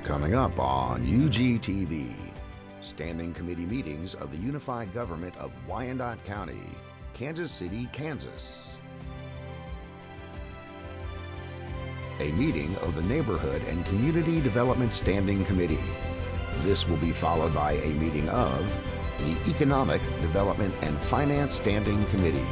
Coming up on UGTV, Standing Committee Meetings of the Unified Government of Wyandotte County, Kansas City, Kansas. A meeting of the Neighborhood and Community Development Standing Committee. This will be followed by a meeting of the Economic Development and Finance Standing Committee.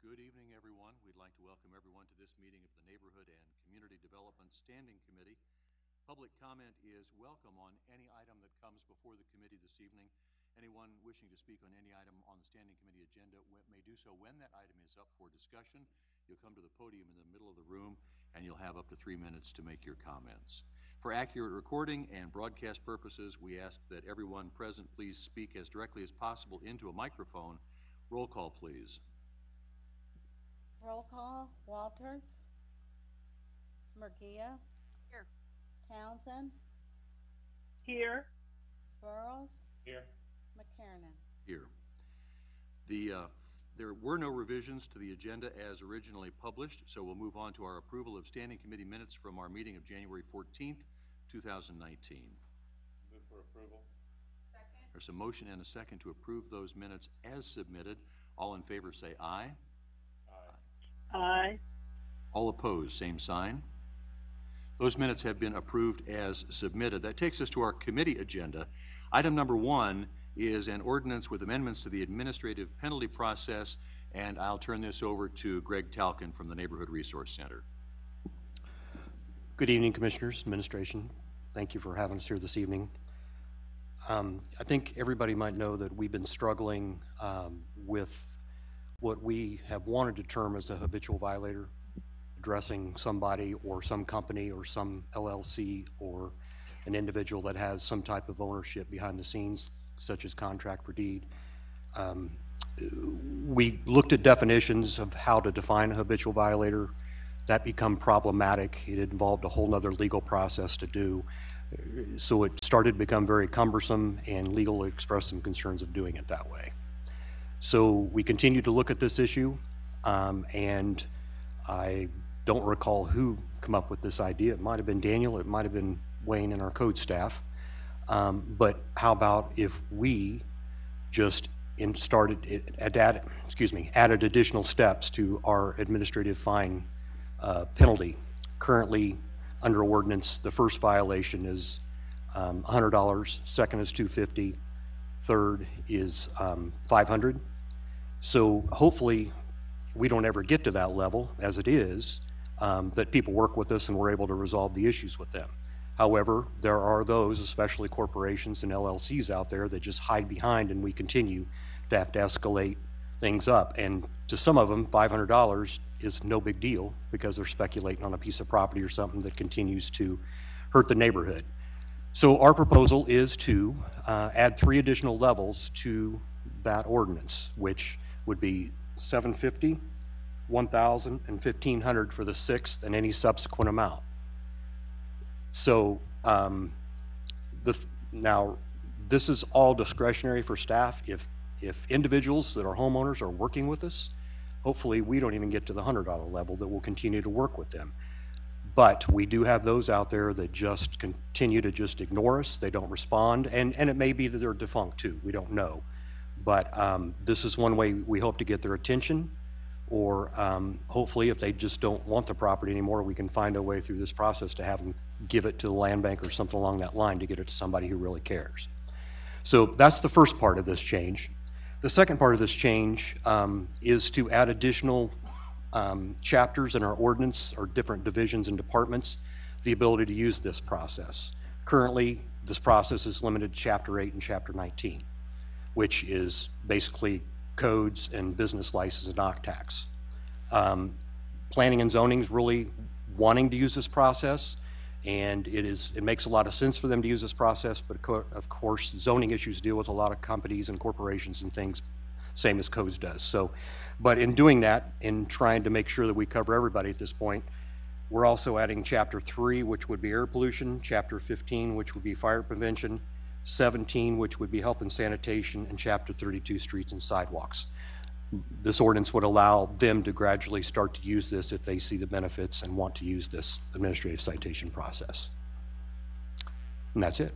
Good evening, everyone. We'd like to welcome everyone to this meeting of the Neighborhood and Community Development Standing Committee. Public comment is welcome on any item that comes before the committee this evening. Anyone wishing to speak on any item on the Standing Committee agenda may do so when that item is up for discussion. You'll come to the podium in the middle of the room and you'll have up to 3 minutes to make your comments. For accurate recording and broadcast purposes, we ask that everyone present please speak as directly as possible into a microphone. Roll call, please. Roll call. Walters. Murguia. Here. Townsend. Here. Burrows. Here. McKernan. Here. There were no revisions to the agenda as originally published, so we'll move on to our approval of standing committee minutes from our meeting of January 14th, 2019. Move for approval. Second. There's a motion and a second to approve those minutes as submitted. All in favor say aye. Aye. All opposed, same sign. Those minutes have been approved as submitted. That takes us to our committee agenda. Item number 1 is an ordinance with amendments to the administrative penalty process, and I'll turn this over to Greg Talkin from the Neighborhood Resource Center. Good evening, Commissioners, Administration. Thank you for having us here this evening. I think everybody might know that we've been struggling with what we have wanted to term as a habitual violator, addressing somebody or some company or some LLC or an individual that has some type of ownership behind the scenes, such as contract for deed. We looked at definitions of how to define a habitual violator. That became problematic. It involved a whole nother legal process to do. So it started to become very cumbersome, and legal expressed some concerns of doing it that way. So we continue to look at this issue, and I don't recall who came up with this idea. It might have been Daniel, it might have been Wayne and our code staff. But how about if we just added additional steps to our administrative fine penalty. Currently, under ordinance, the first violation is $100, second is $250, third is $500. So hopefully, we don't ever get to that level as it is, that people work with us and we're able to resolve the issues with them. However, there are those, especially corporations and LLCs out there, that just hide behind, and we continue to have to escalate things up. And to some of them, $500 is no big deal because they're speculating on a piece of property or something that continues to hurt the neighborhood. So our proposal is to add 3 additional levels to that ordinance, which would be $750, $1,000, and $1,500 for the 6th and any subsequent amount. So now this is all discretionary for staff. If individuals that are homeowners are working with us, hopefully we don't even get to the $100 level, that we'll continue to work with them. But we do have those out there that just continue to just ignore us. They don't respond, and it may be that they're defunct too. We don't know. But this is one way we hope to get their attention, or hopefully if they just don't want the property anymore, we can find a way through this process to have them give it to the land bank or something along that line to get it to somebody who really cares. So that's the first part of this change. The second part of this change is to add additional chapters in our ordinance, or different divisions and departments, the ability to use this process. Currently, this process is limited to Chapter 8 and Chapter 19, which is basically codes and business license and OCTAX. Planning and zoning is really wanting to use this process, and it makes a lot of sense for them to use this process, but of course zoning issues deal with a lot of companies and corporations and things, same as codes does. So, but in doing that, in trying to make sure that we cover everybody at this point, we're also adding Chapter 3, which would be air pollution, Chapter 15, which would be fire prevention, 17, which would be health and sanitation, and Chapter 32, streets and sidewalks. This ordinance would allow them to gradually start to use this if they see the benefits and want to use this administrative citation process. And that's it.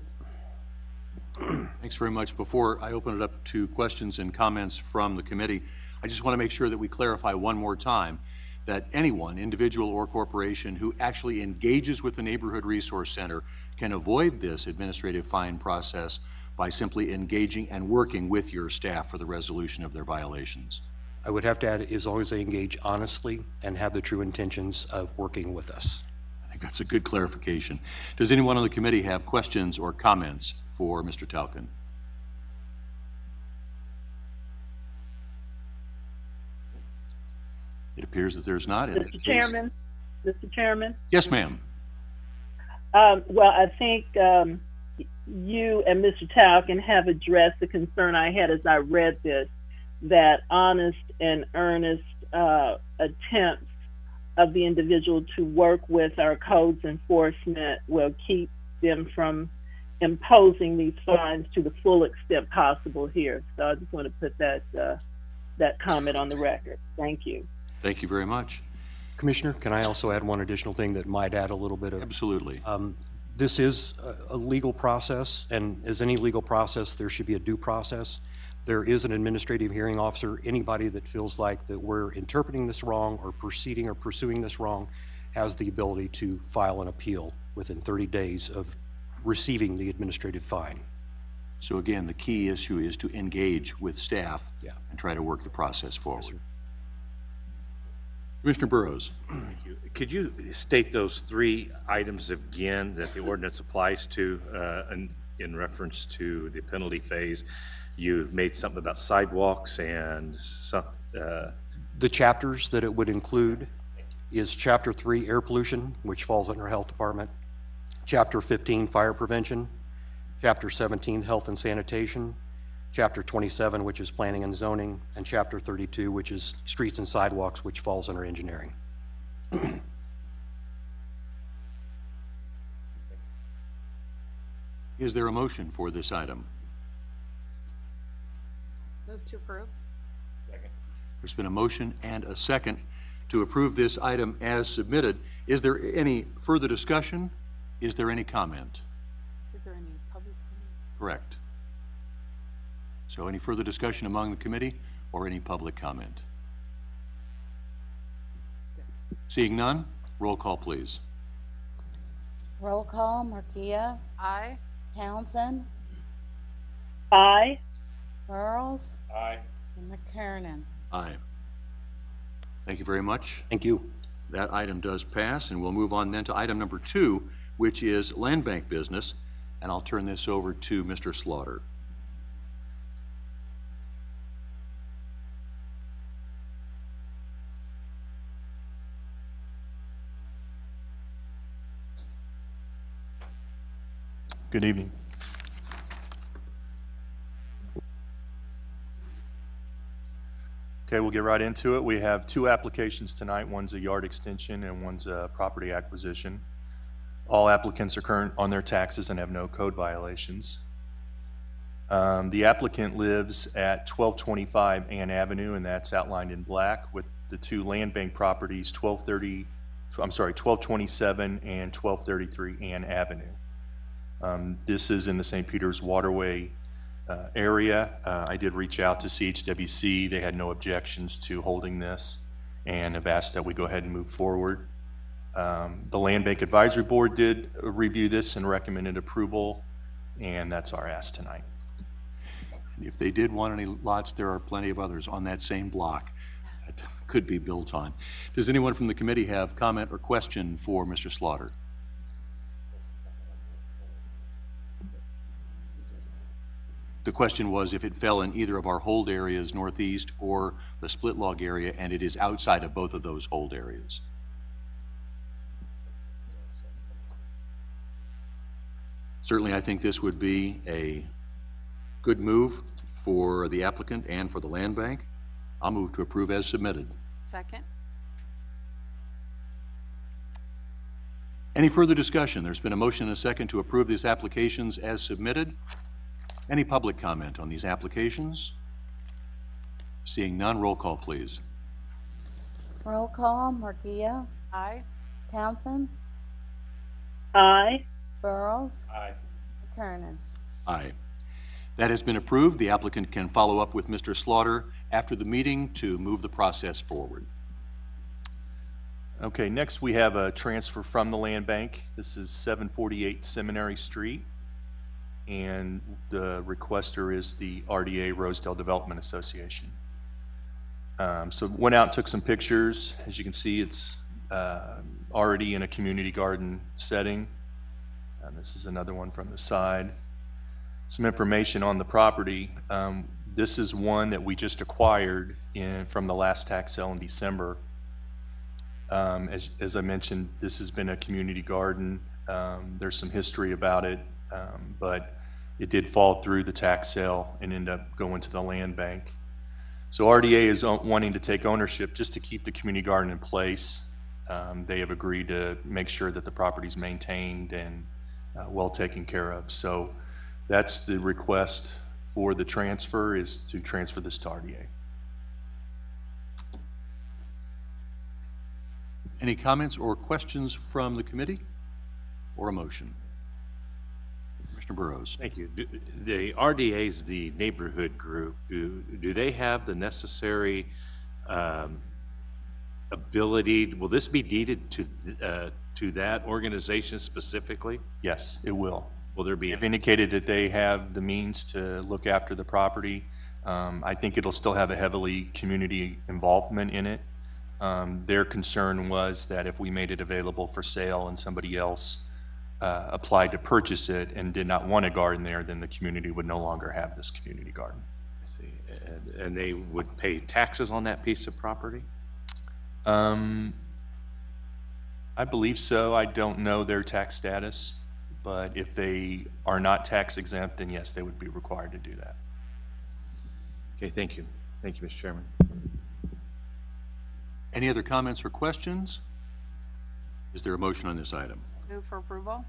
Thanks very much. Before I open it up to questions and comments from the committee, I just want to make sure that we clarify one more time that anyone, individual or corporation, who actually engages with the Neighborhood Resource Center can avoid this administrative fine process by simply engaging and working with your staff for the resolution of their violations. I would have to add, as long as they engage honestly and have the true intentions of working with us. I think that's a good clarification. Does anyone on the committee have questions or comments for Mr. Talkin? It appears that there's not. Mr. Chairman. Mr. Chairman. Yes, ma'am. Well, I think you and Mr. Talkin have addressed the concern I had as I read this, that honest and earnest attempts of the individual to work with our codes enforcement will keep them from imposing these fines to the full extent possible here. So I just want to put that comment on the record. Thank you. Thank you very much. Commissioner, can I also add one additional thing that might add a little bit of... Absolutely. This is a legal process, and as any legal process, there should be a due process. There is an administrative hearing officer. Anybody that feels like that we're interpreting this wrong or proceeding or pursuing this wrong has the ability to file an appeal within 30 days of receiving the administrative fine. So again, the key issue is to engage with staff and try to work the process forward. Yes, Commissioner Burrows. Thank you. Could you state those 3 items again that the ordinance applies to in reference to the penalty phase? You made something about sidewalks and some... The chapters that it would include is Chapter 3, air pollution, which falls under Health Department, Chapter 15, fire prevention, Chapter 17, health and sanitation, Chapter 27, which is planning and zoning, and Chapter 32, which is streets and sidewalks, which falls under engineering. Is there a motion for this item? Move to approve. Second. There's been a motion and a second to approve this item as submitted. Is there any further discussion? Is there any comment? Is there any public comment? Correct. So any further discussion among the committee or any public comment? Seeing none, roll call please. Roll call. Marquia. Aye. Townsend. Aye. Burrows. Aye. And McKernan. Aye. Thank you very much. Thank you. That item does pass, and we'll move on then to item number 2, which is land bank business, and I'll turn this over to Mr. Slaughter. Good evening. Okay, we'll get right into it. We have 2 applications tonight. One's a yard extension and one's a property acquisition. All applicants are current on their taxes and have no code violations. The applicant lives at 1225 Ann Avenue, and that's outlined in black, with the 2 land bank properties, 1227 and 1233 Ann Avenue. This is in the St. Peter's Waterway area. I did reach out to CHWC. They had no objections to holding this and have asked that we go ahead and move forward. The Land Bank Advisory Board did review this and recommended approval, and that's our ask tonight. If they did want any lots, there are plenty of others on that same block that could be built on. Does anyone from the committee have comment or question for Mr. Slaughter? The question was if it fell in either of our hold areas, northeast or the split log area, and it is outside of both of those hold areas. Certainly, I think this would be a good move for the applicant and for the land bank. I'll move to approve as submitted. Second. Any further discussion? There's been a motion and a second to approve these applications as submitted. Any public comment on these applications? Seeing none, roll call, please. Roll call, Markia. Aye. Townsend. Aye. Burrows. Aye. McKernan. Aye. That has been approved. The applicant can follow up with Mr. Slaughter after the meeting to move the process forward. Okay, next we have a transfer from the land bank. This is 748 Seminary Street, and the requester is the RDA, Rosedale Development Association. So went out and took some pictures. As you can see, it's already in a community garden setting. And this is another one from the side. Some information on the property. This is one that we just acquired from the last tax sale in December. As I mentioned, this has been a community garden. There's some history about it, but it did fall through the tax sale and end up going to the land bank. So RDA is wanting to take ownership just to keep the community garden in place. They have agreed to make sure that the property is maintained and well taken care of. So that's the request for the transfer, is to transfer this to RDA. Any comments or questions from the committee or a motion? Commissioner Burrows. Thank you. The RDA is the neighborhood group. Do they have the necessary ability? Will this be deeded to that organization specifically? Yes, it will. Will there be? They've indicated that they have the means to look after the property. I think it'll still have a heavily community involvement in it. Their concern was that if we made it available for sale and somebody else applied to purchase it and did not want a garden there, then the community would no longer have this community garden. I see. And they would pay taxes on that piece of property? I believe so. I don't know their tax status, but if they are not tax exempt, then yes, they would be required to do that. Okay, thank you. Thank you, Mr. Chairman. Any other comments or questions? Is there a motion on this item? Move for approval.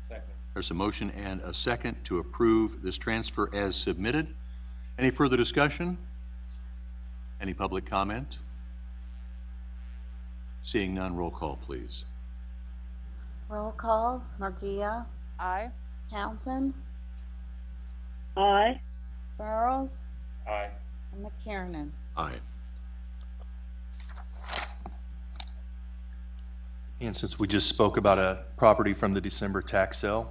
Second. There's a motion and a second to approve this transfer as submitted. Any further discussion? Any public comment? Seeing none, roll call, please. Roll call, Markia. Aye. Townsend. Aye. Burrows. Aye. And McKernan. Aye. And since we just spoke about a property from the December tax sale,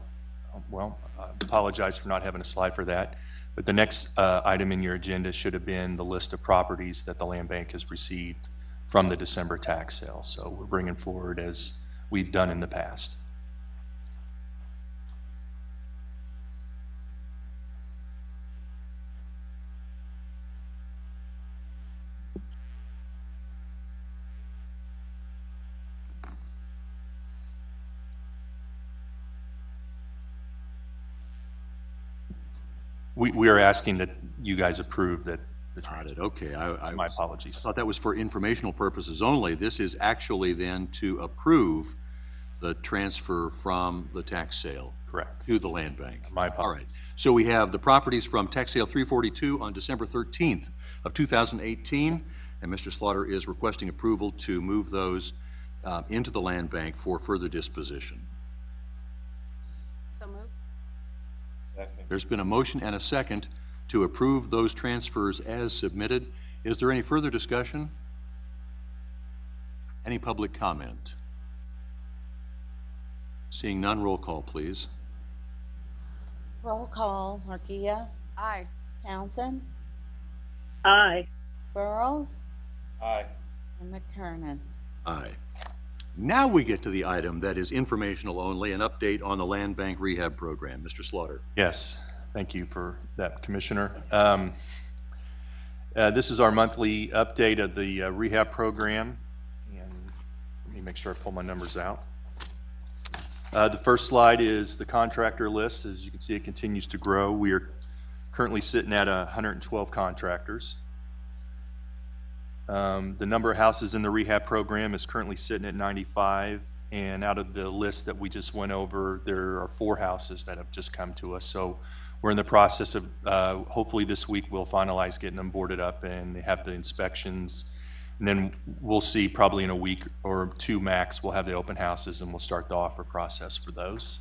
well, I apologize for not having a slide for that, but the next item in your agenda should have been the list of properties that the land bank has received from the December tax sale. So we're bringing forward as we've done in the past. We are asking that you guys approve that the transfer. Okay, My apologies. I thought that was for informational purposes only. This is actually then to approve the transfer from the tax sale. Correct. To the land bank. My apologies. All right. So we have the properties from tax sale 342 on December 13th of 2018, and Mr. Slaughter is requesting approval to move those into the land bank for further disposition. So moved. There's been a motion and a second to approve those transfers as submitted. Is there any further discussion? Any public comment? Seeing none, roll call, please. Roll call. Marquia. Aye. Townsend. Aye. Burrows. Aye. And McKernan. Aye. Now we get to the item that is informational only, an update on the land bank rehab program. Mr. Slaughter. Yes, thank you for that, Commissioner. This is our monthly update of the rehab program, and let me make sure I pull my numbers out. The first slide is the contractor list. As you can see, it continues to grow. We are currently sitting at 112 contractors. The number of houses in the rehab program is currently sitting at 95, and out of the list that we just went over, there are 4 houses that have just come to us. So we're in the process of, hopefully this week we'll finalize getting them boarded up and they have the inspections, and then we'll see probably in a week or 2 max, we'll have the open houses and we'll start the offer process for those.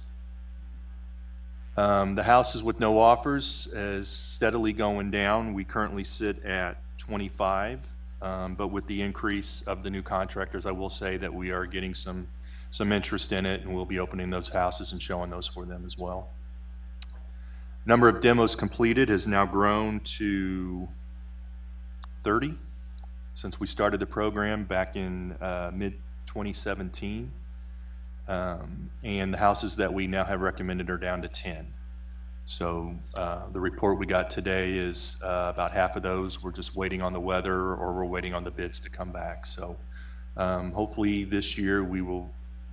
The houses with no offers is steadily going down. We currently sit at 25. But with the increase of the new contractors, I will say that we are getting some interest in it, and we'll be opening those houses and showing those for them as well. Number of demos completed has now grown to 30 since we started the program back in mid-2017. And the houses that we now have recommended are down to 10. So the report we got today is about half of those we're just waiting on the weather, or we're waiting on the bids to come back. So hopefully this year we will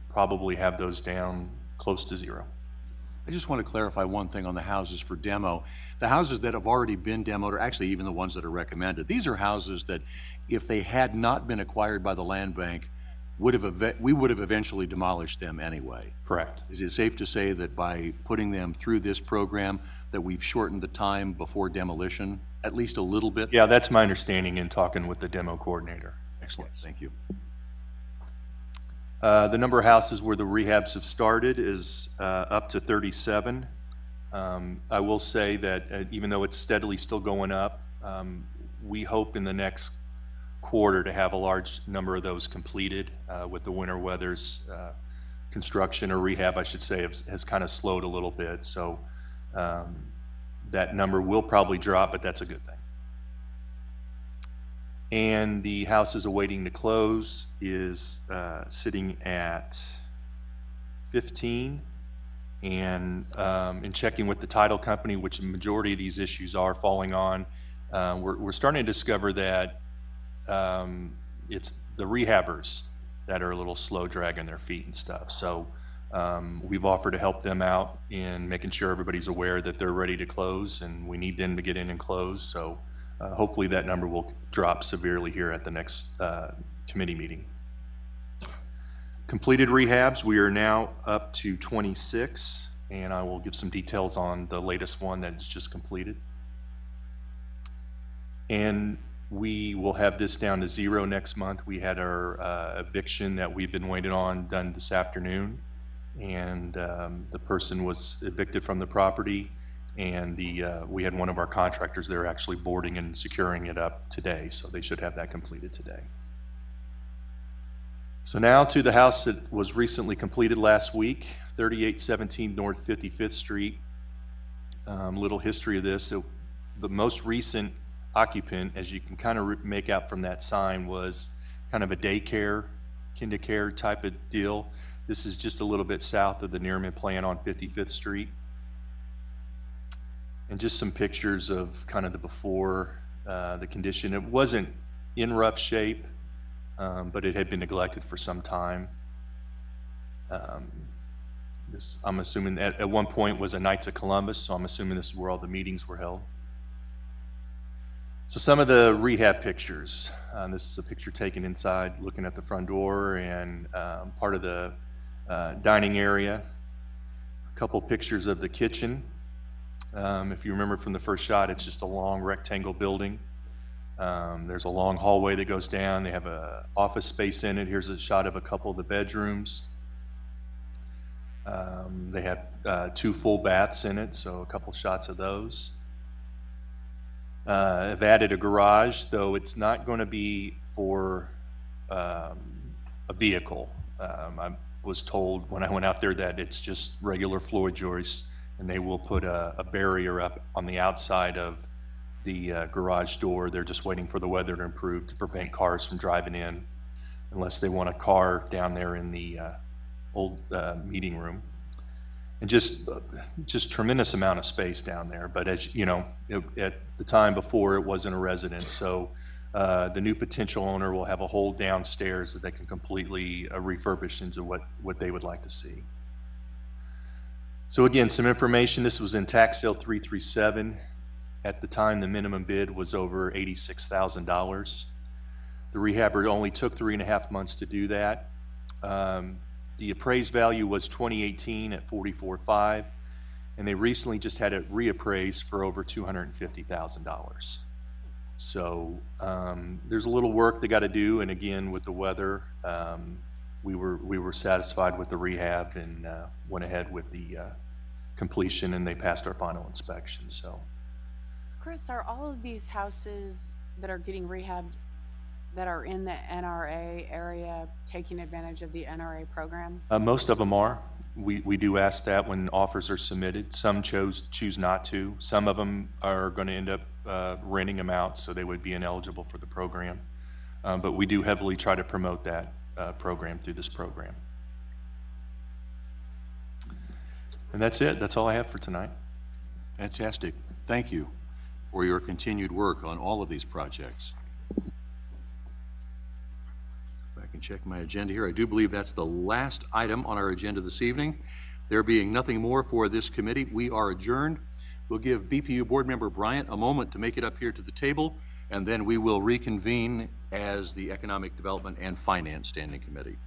probably have those down close to 0. I just want to clarify one thing on the houses for demo. The houses that have already been demoed, or actually even the ones that are recommended, these are houses that if they had not been acquired by the land bank, we would have eventually demolished them anyway. Correct. Is it safe to say that by putting them through this program that we've shortened the time before demolition at least a little bit? Yeah, that's my understanding in talking with the demo coordinator. Excellent, Yes. Thank you. The number of houses where the rehabs have started is up to 37. I will say that even though it's steadily still going up, we hope in the next quarter to have a large number of those completed. With the winter weather's construction, or rehab I should say, has kind of slowed a little bit. So that number will probably drop, but that's a good thing. And the houses awaiting to close is sitting at 15. And in checking with the title company, which the majority of these issues are falling on, we're starting to discover that it's the rehabbers that are a little slow dragging their feet and stuff. So we've offered to help them out in making sure everybody's aware that they're ready to close, and we need them to get in and close. So hopefully that number will drop severely here at the next committee meeting. Completed rehabs, we are now up to 26, and I will give some details on the latest one that is just completed. And we will have this down to 0 next month. We had our eviction that we've been waiting on done this afternoon, and the person was evicted from the property, and we had one of our contractors there actually boarding and securing it up today, so they should have that completed today. So now to the house that was recently completed last week, 3817 North 55th Street. Little history of this. The most recent occupant, as you can kind of make out from that sign, was kind of a daycare, kindercare type of deal. This is just a little bit south of the Nearman plant on 55th Street. And just some pictures of kind of the before, the condition. It wasn't in rough shape, but it had been neglected for some time. This, I'm assuming, at one point was a Knights of Columbus, so I'm assuming this is where all the meetings were held. So some of the rehab pictures. This is a picture taken inside, looking at the front door and part of the dining area. A couple pictures of the kitchen. If you remember from the first shot, it's just a long rectangle building. There's a long hallway that goes down. They have an office space in it. Here's a shot of a couple of the bedrooms. They have 2 full baths in it, so a couple shots of those. I've added a garage, though it's not going to be for a vehicle. I was told when I went out there that it's just regular floor joists, and they will put a barrier up on the outside of the garage door. They're just waiting for the weather to improve to prevent cars from driving in, unless they want a car down there in the old meeting room. And just tremendous amount of space down there. But as you know, at the time before, it wasn't a residence, so the new potential owner will have a whole downstairs that they can completely refurbish into what they would like to see. So again, some information. This was in tax sale 337. At the time, the minimum bid was over $86,000. The rehabber only took 3.5 months to do that. The appraised value was 2018 at $44,500, and they recently just had it reappraised for over $250,000. So there's a little work they got to do, and again, with the weather, we were satisfied with the rehab and went ahead with the completion, and they passed our final inspection. So, Chris, are all of these houses that are getting rehabbed that are in the NRA area taking advantage of the NRA program? Most of them are. We do ask that when offers are submitted. Some choose not to. Some of them are going to end up renting them out, so they would be ineligible for the program. But we do heavily try to promote that program through this program. And that's it. That's all I have for tonight. Fantastic. Thank you for your continued work on all of these projects. I can check my agenda here. I do believe that's the last item on our agenda this evening. There being nothing more for this committee, we are adjourned. We'll give BPU Board Member Bryant a moment to make it up here to the table, and then we will reconvene as the Economic Development and Finance Standing Committee.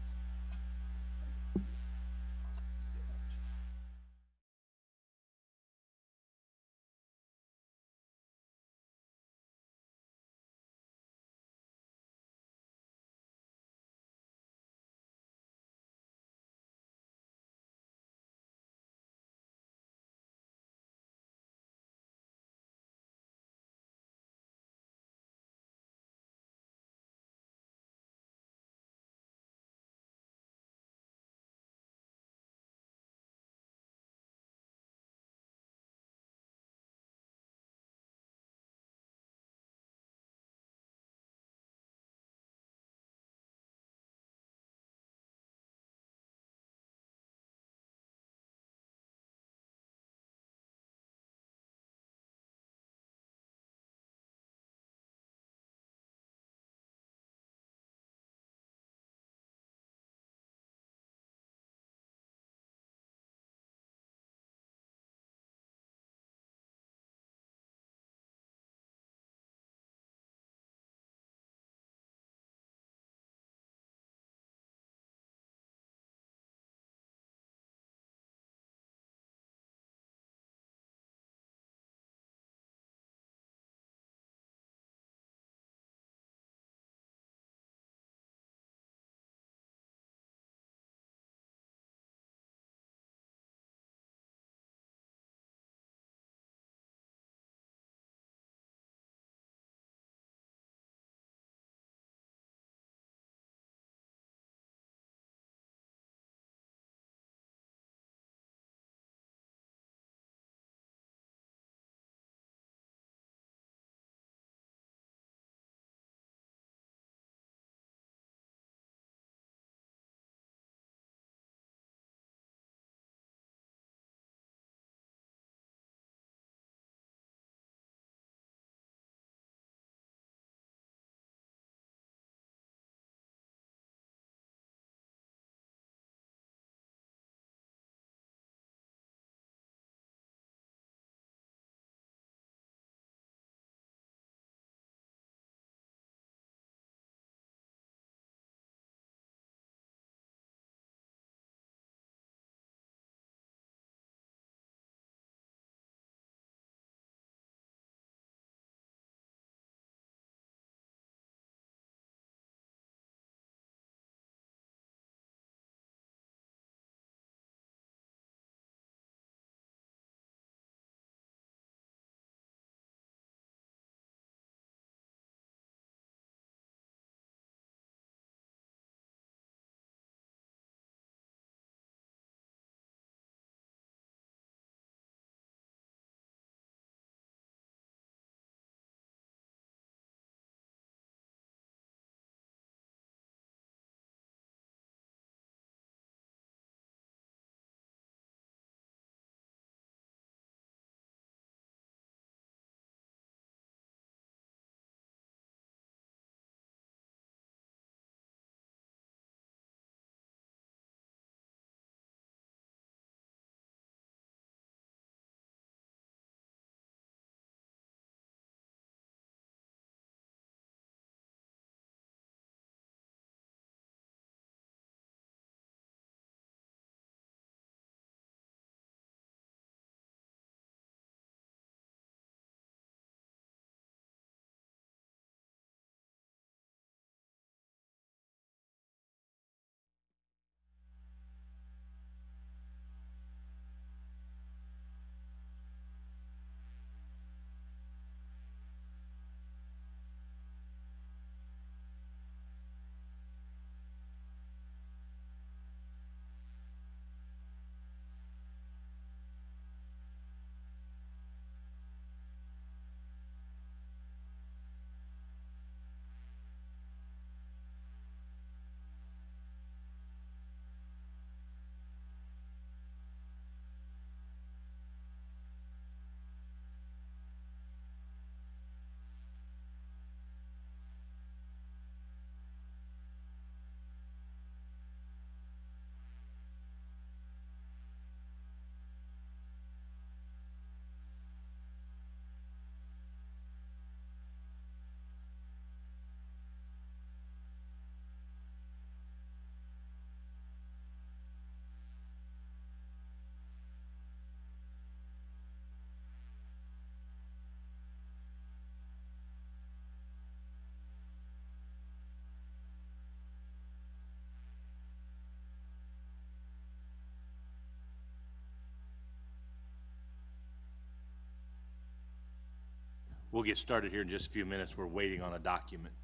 We'll get started here in just a few minutes. We're waiting on a document.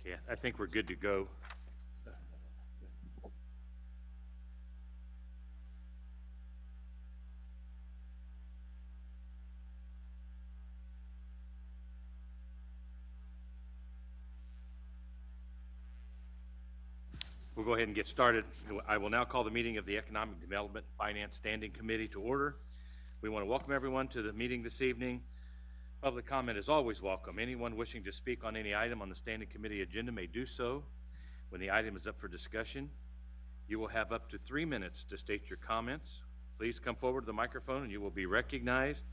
Okay, I think we're good to go. We'll go ahead and get started. I will now call the meeting of the Economic Development and Finance Standing Committee to order. We want to welcome everyone to the meeting this evening. Public comment is always welcome. Anyone wishing to speak on any item on the Standing Committee agenda may do so when the item is up for discussion. You will have up to 3 minutes to state your comments. Please come forward to the microphone and you will be recognized.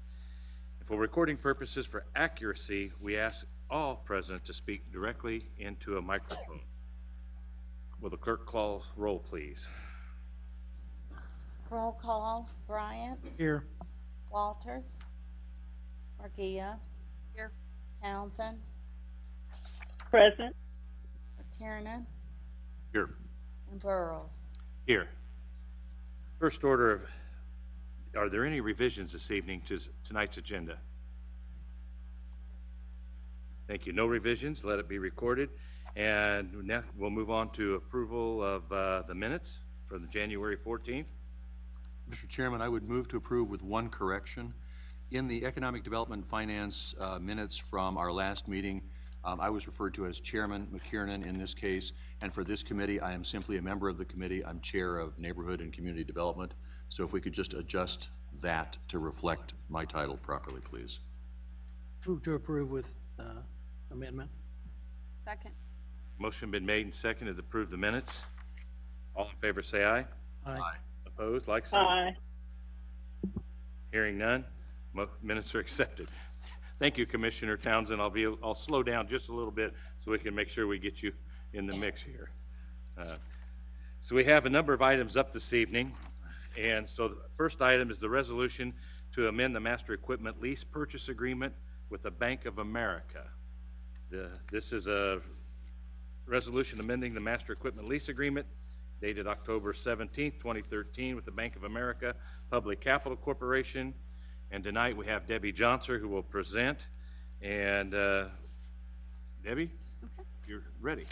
And for recording purposes, for accuracy, we ask all present to speak directly into a microphone. Will the clerk call roll, please? Roll call. Bryant. Here. Walters. Markia. Here. Townsend. Present. McKiernan. Here. And Burrows. Here. First order of, are there any revisions this evening to tonight's agenda? Thank you. No revisions. Let it be recorded. And now we'll move on to approval of the minutes for the January 14th. Mr. Chairman, I would move to approve with one correction. In the Economic Development and Finance minutes from our last meeting, I was referred to as Chairman McKiernan in this case, and for this committee, I am simply a member of the committee. I'm Chair of Neighborhood and Community Development, so if we could just adjust that to reflect my title properly, please. Move to approve with amendment. Second. Motion been made and seconded to approve the minutes. All in favor say aye. Aye. Opposed, like sign. Aye. Hearing none, minutes are accepted. Thank you, Commissioner Townsend. I'll slow down just a little bit so we can make sure we get you in the mix here. So we have a number of items up this evening. And so the first item is the resolution to amend the master equipment lease purchase agreement with the Bank of America. This is a resolution amending the master equipment lease agreement dated October 17th, 2013 with the Bank of America Public Capital Corporation. And tonight we have Debbie Johnson who will present. And Debbie? Okay. you're ready.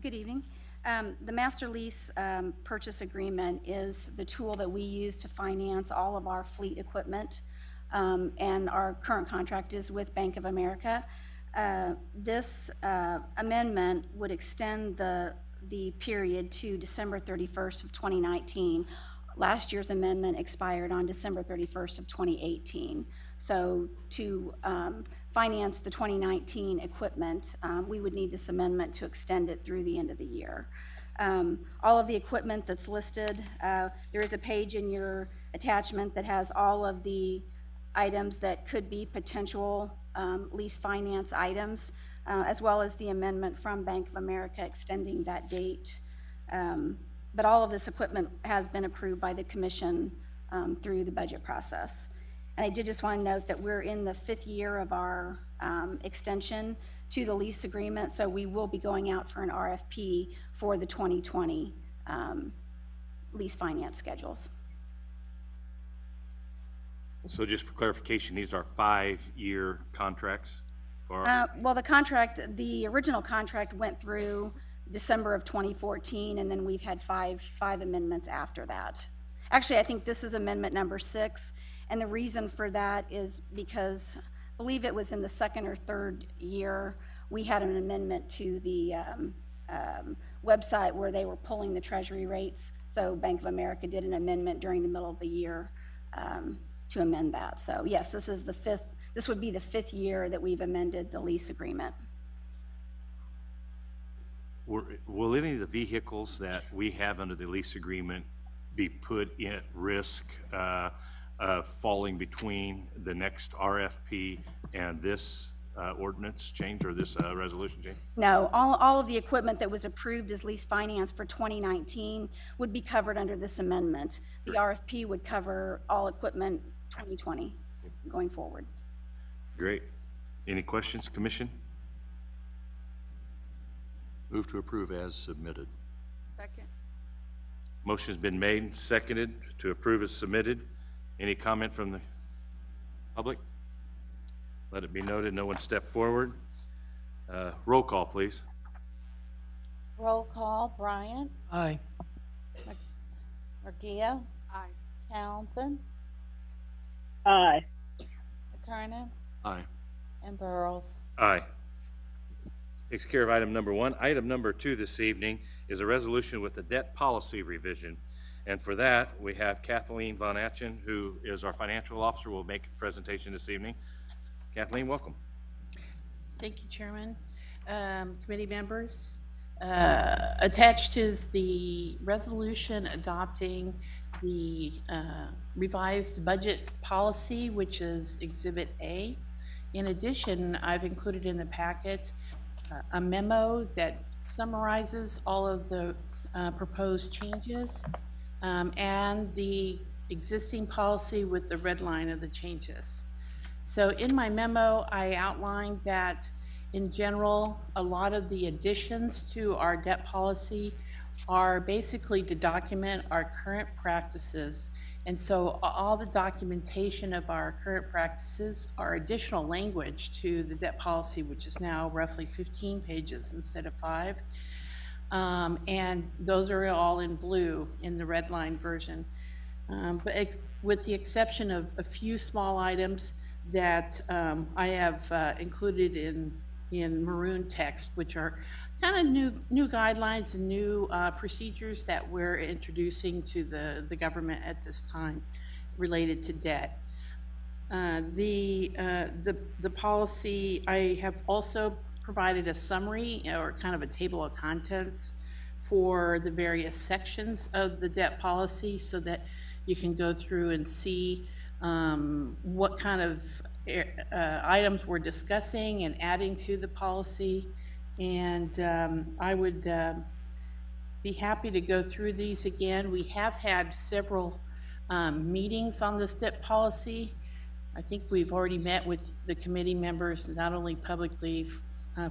Good evening. The master lease purchase agreement is the tool that we use to finance all of our fleet equipment, and our current contract is with Bank of America. This amendment would extend the period to December 31st of 2019. Last year's amendment expired on December 31st of 2018. So to finance the 2019 equipment, we would need this amendment to extend it through the end of the year. All of the equipment that's listed, there is a page in your attachment that has all of the items that could be potential lease finance items, as well as the amendment from Bank of America extending that date. But all of this equipment has been approved by the commission through the budget process. And I did just want to note that we're in the 5th year of our extension to the lease agreement, so we will be going out for an RFP for the 2020 lease finance schedules. So just for clarification, these are 5-year contracts for? Well, the original contract went through December of 2014, and then we've had five amendments after that. Actually, I think this is amendment number 6, and the reason for that is because I believe it was in the 2nd or 3rd year, we had an amendment to the website where they were pulling the treasury rates. So Bank of America did an amendment during the middle of the year to amend that. So yes, this would be the 5th year that we've amended the lease agreement. Will any of the vehicles that we have under the lease agreement be put at risk of falling between the next RFP and this ordinance change or this resolution change? No, all of the equipment that was approved as lease finance for 2019 would be covered under this amendment. The RFP would cover all equipment 2020 going forward. Great. Any questions, Commission? Move to approve as submitted. Second. Motion's been made and seconded to approve as submitted. Any comment from the public? Let it be noted, no one stepped forward. Roll call, please. Roll call, Bryant, Aye. Murguia, Aye. Townsend, Aye. McKernan, Aye. and Burrows. Aye. Takes care of item number 1. Item number 2 this evening is a resolution with the debt policy revision. And for that, we have Kathleen Von Atchen, who is our financial officer, will make the presentation this evening. Kathleen, welcome. Thank you, Chairman. Committee members, attached is the resolution adopting the revised budget policy, which is Exhibit A. In addition, I've included in the packet a memo that summarizes all of the proposed changes and the existing policy with the red line of the changes. So in my memo, I outlined that in general, a lot of the additions to our debt policy are basically to document our current practices. And so all the documentation of our current practices are additional language to the debt policy, which is now roughly 15 pages instead of 5. And those are all in blue in the red line version. But with the exception of a few small items that I have included in maroon text, which are kind of new guidelines and new procedures that we're introducing to the government at this time related to debt. The policy, I have also provided a summary or kind of a table of contents for the various sections of the debt policy so that you can go through and see what kind of items we're discussing and adding to the policy. And I would be happy to go through these again. We have had several meetings on this debt policy. I think we've already met with the committee members, not only publicly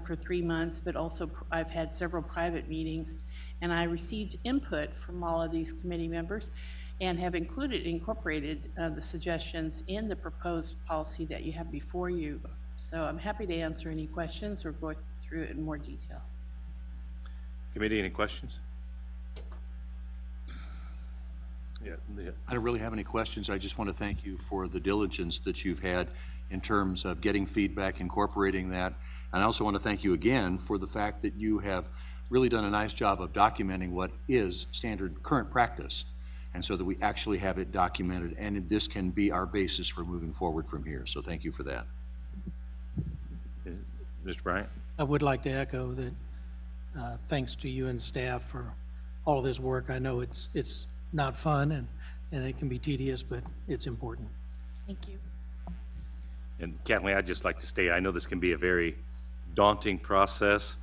for 3 months, but also I've had several private meetings, and I received input from all of these committee members and have incorporated the suggestions in the proposed policy that you have before you. So I'm happy to answer any questions or go through it in more detail. Committee, any questions? Yeah. I don't really have any questions. I just want to thank you for the diligence that you've had in terms of getting feedback, incorporating that. And I also want to thank you again for the fact that you have really done a nice job of documenting what is standard current practice, and so that we actually have it documented, and this can be our basis for moving forward from here. So thank you for that. Mr. Bryant? I would like to echo that thanks to you and staff for all of this work. I know it's not fun and it can be tedious, but it's important. Thank you. And Kathleen, I'd just like to state, I know this can be a very daunting process.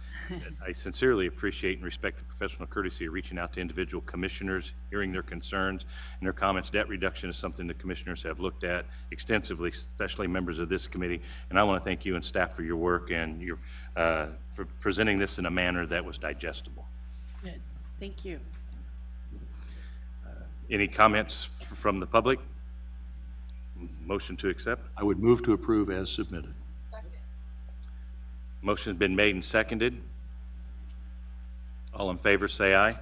I sincerely appreciate and respect the professional courtesy of reaching out to individual commissioners, hearing their concerns and their comments. Debt reduction is something the commissioners have looked at extensively, especially members of this committee. And I want to thank you and staff for your work and your for presenting this in a manner that was digestible. Good. Thank you. Any comments from the public? Motion to accept? I would move to approve as submitted. Motion's been made and seconded. All in favor say aye.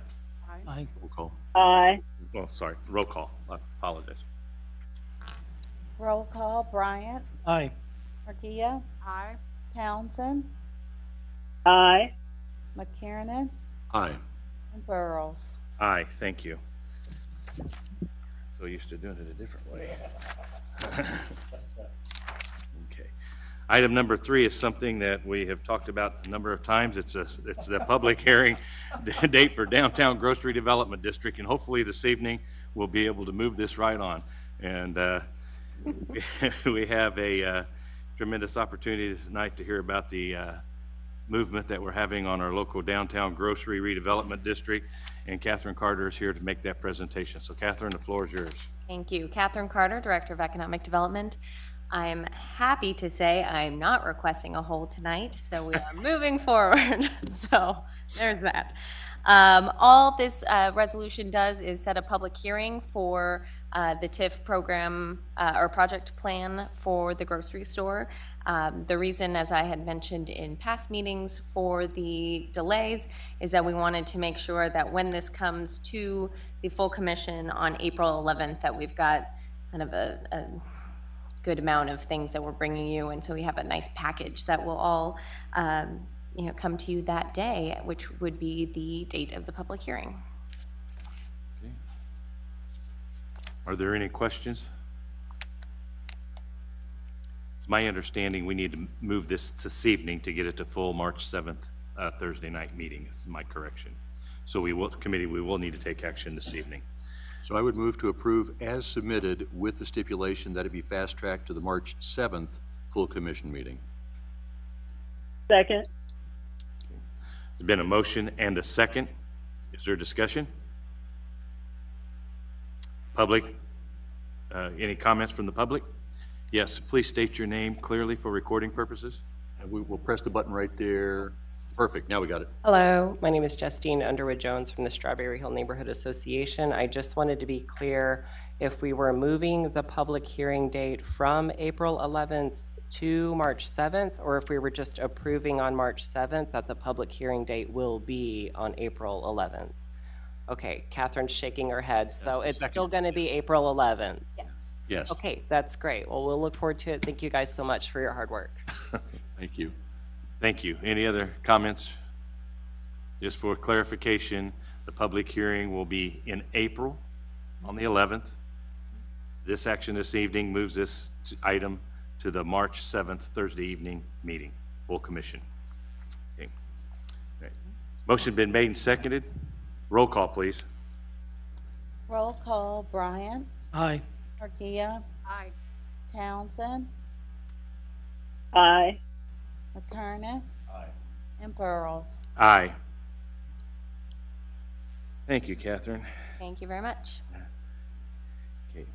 Aye. Roll call. Aye. Well, sorry, roll call. I apologize. Roll call, Bryant, Aye. Markia, Aye. Townsend, Aye. McKiernan, Aye. and Burrows. Aye, thank you. So used to doing it a different way. Okay. Item number 3 is something that we have talked about a number of times. It's the public hearing date for Downtown Grocery Development District, and hopefully this evening we'll be able to move this right on. And we have a tremendous opportunity this night to hear about the movement that we're having on our local downtown grocery redevelopment district, and Catherine Carter is here to make that presentation. So Catherine, the floor is yours. Thank you. Catherine Carter, Director of Economic Development. I'm happy to say I'm not requesting a hold tonight, so we are moving forward. So there's that. All this resolution does is set a public hearing for the TIF program or project plan for the grocery store. The reason, as I had mentioned in past meetings, for the delays is that we wanted to make sure that when this comes to the full commission on April 11th, that we've got kind of a good amount of things that we're bringing you, and so we have a nice package that will all come to you that day, which would be the date of the public hearing. Okay. Are there any questions? It's my understanding we need to move this evening to get it to full March 7th Thursday night meeting. This is my correction. So we will need to take action this evening. So I would move to approve as submitted with the stipulation that it be fast-tracked to the March 7th full commission meeting. Second. There's been a motion and a second. Is there discussion? Public? Any comments from the public? Yes, please state your name clearly for recording purposes. And we will press the button right there. Perfect, now we got it. Hello, my name is Justine Underwood-Jones from the Strawberry Hill Neighborhood Association. I just wanted to be clear if we were moving the public hearing date from April 11th to March 7th, or if we were just approving on March 7th that the public hearing date will be on April 11th. Okay, Catherine's shaking her head, so it's still going to be April 11th. Yes. Yes. Okay, that's great. Well, we'll look forward to it. Thank you guys so much for your hard work. Thank you. Thank you. Any other comments? Just for clarification, the public hearing will be in April on the 11th. This action this evening moves this item to the March 7th Thursday evening meeting, full commission. Okay. Right. Motion been made and seconded. Roll call, please. Roll call, Bryant, Aye. Markia, Aye. Townsend, Aye. McKiernan, and Burrows. Aye. Thank you, Catherine. Thank you very much. Okay.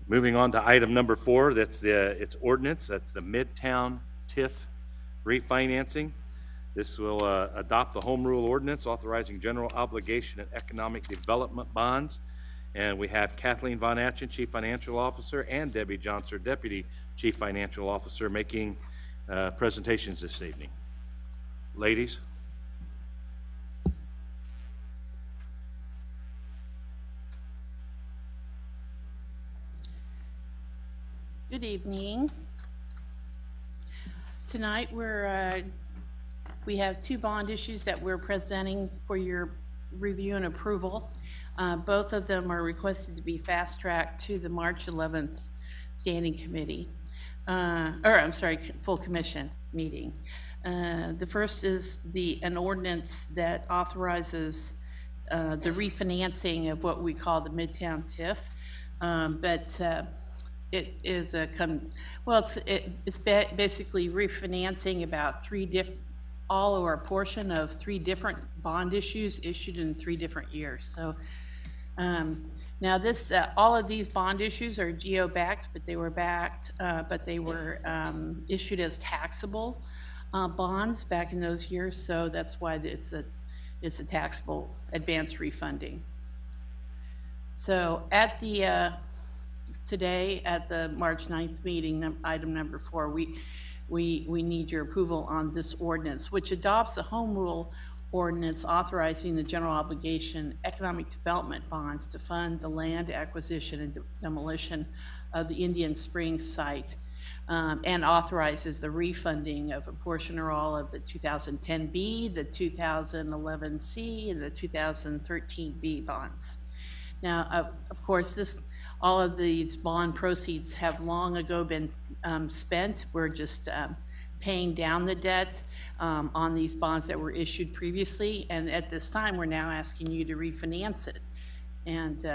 Moving on to item number 4, it's ordinance. That's the Midtown TIF refinancing. This will adopt the home rule ordinance authorizing general obligation and economic development bonds. And we have Kathleen Von Atchen, Chief Financial Officer, and Debbie Johnson, Deputy Chief Financial Officer, making presentations this evening. Ladies? Good evening. Tonight we have two bond issues that we're presenting for your review and approval. Both of them are requested to be fast-tracked to the March 11th Standing Committee, full commission meeting. The first is an ordinance that authorizes the refinancing of what we call the Midtown TIF, it is it's basically refinancing about all or a portion of 3 different bond issues issued in 3 different years. So now all of these bond issues are geo-backed, but they were issued as taxable bonds back in those years. So that's why it's a taxable advance refunding. So today at the March 9th meeting, item number 4, we need your approval on this ordinance, which adopts a home rule ordinance authorizing the general obligation economic development bonds to fund the land acquisition and demolition of the Indian Springs site, and authorizes the refunding of a portion or all of the 2010B, the 2011C, and the 2013B bonds. Now, of course, all of these bond proceeds have long ago been spent. We're just paying down the debt on these bonds that were issued previously, and at this time, we're now asking you to refinance it. And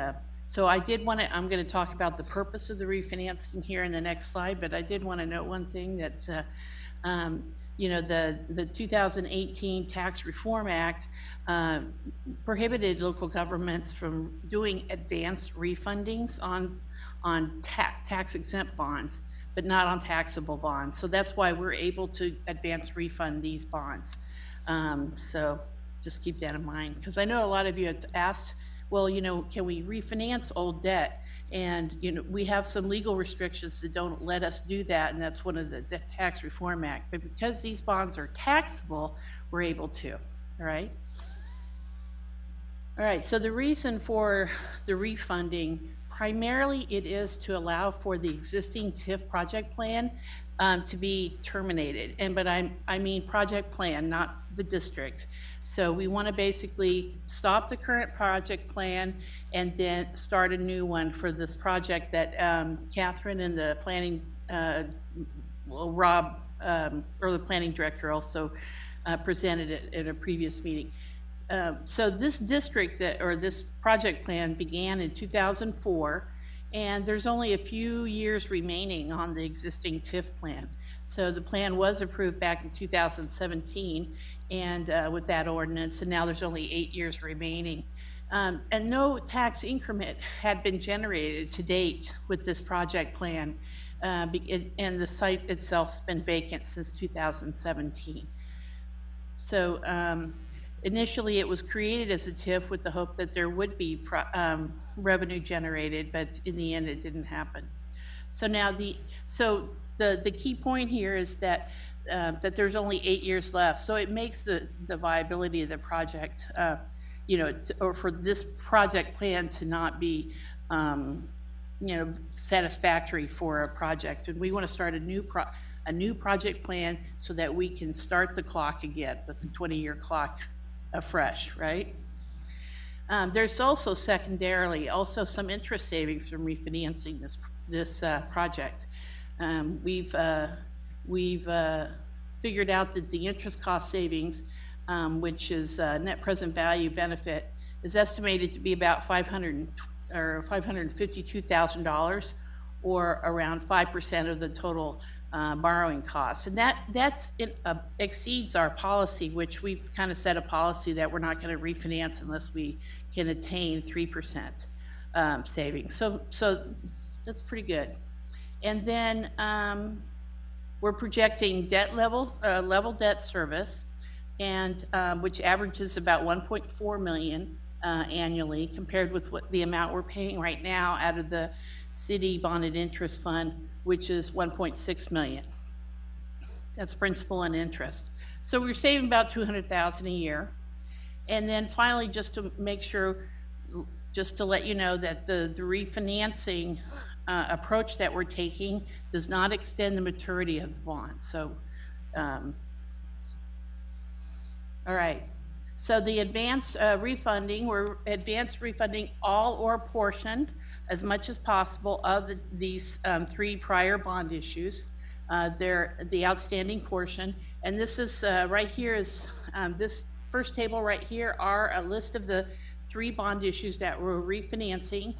so I'm going to talk about the purpose of the refinancing here in the next slide, but I did want to note one thing that the 2018 Tax Reform Act prohibited local governments from doing advanced refundings on tax-exempt bonds, but not on taxable bonds. So that's why we're able to advance refund these bonds. So just keep that in mind, because I know a lot of you have asked, well, can we refinance old debt? And we have some legal restrictions that don't let us do that, and that's one of the Tax Reform Act. But because these bonds are taxable, we're able to. All right. All right. So the reason for the refunding, primarily, it is to allow for the existing TIF project plan to be terminated. But I mean project plan, not the district. So we want to basically stop the current project plan and then start a new one for this project that Catherine and the planning, Rob, or the planning director also presented it at a previous meeting. So this district this project plan began in 2004, and there's only a few years remaining on the existing TIF plan. So the plan was approved back in 2017 and with that ordinance, and now there's only 8 years remaining. And no tax increment had been generated to date with this project plan, and the site itself has been vacant since 2017. So initially it was created as a TIF with the hope that there would be revenue generated, but in the end it didn't happen. So now the key point here is that there's only 8 years left. So it makes the viability of the project, or for this project plan to not be, satisfactory for a project. And we want to start a new project plan so that we can start the clock again with the 20-year clock afresh, right? There's also secondarily some interest savings from refinancing this project. We've figured out that the interest cost savings, which is net present value benefit, is estimated to be about $552,000, or around 5% of the total borrowing costs, and that exceeds our policy, which we kind of set a policy that we're not going to refinance unless we can attain 3% savings. So that's pretty good. And then we're projecting level debt service, and which averages about $1.4 million annually, compared with the amount we're paying right now out of the city bonded interest fund, which is $1.6 million. That's principal and interest. So we're saving about $200,000 a year. And then finally, just to make sure, just to let you know that the refinancing approach that we're taking does not extend the maturity of the bond. So, all right. So the advanced refunding, we're advanced refunding all or a portion, as much as possible, of these 3 prior bond issues. They're the outstanding portion. And this is right here is this first table right here are a list of the 3 bond issues that we're refinancing.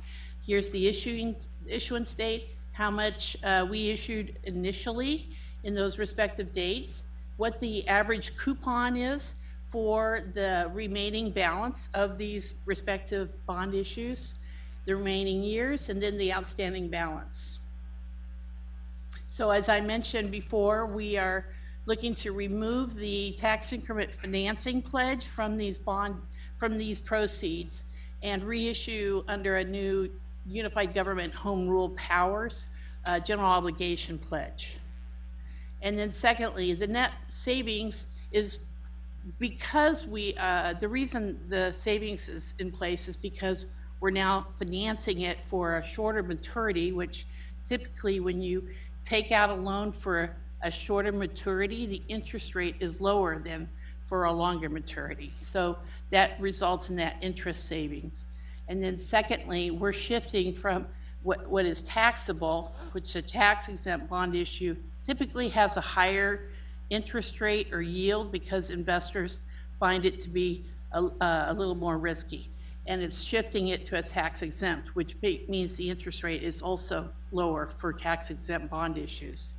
Here's the issuance date, how much we issued initially in those respective dates, what the average coupon is for the remaining balance of these respective bond issues, the remaining years, and then the outstanding balance. So as I mentioned before, we are looking to remove the tax increment financing pledge from these proceeds and reissue under a new Unified Government Home Rule Powers general obligation pledge. And then secondly, the net savings is because the reason the savings is in place is because we're now financing it for a shorter maturity, which typically when you take out a loan for a shorter maturity, the interest rate is lower than for a longer maturity. So that results in that interest savings. And then secondly, we're shifting from what is taxable, which a tax-exempt bond issue typically has a higher interest rate or yield because investors find it to be a little more risky. And it's shifting it to a tax-exempt, which means the interest rate is also lower for tax-exempt bond issues.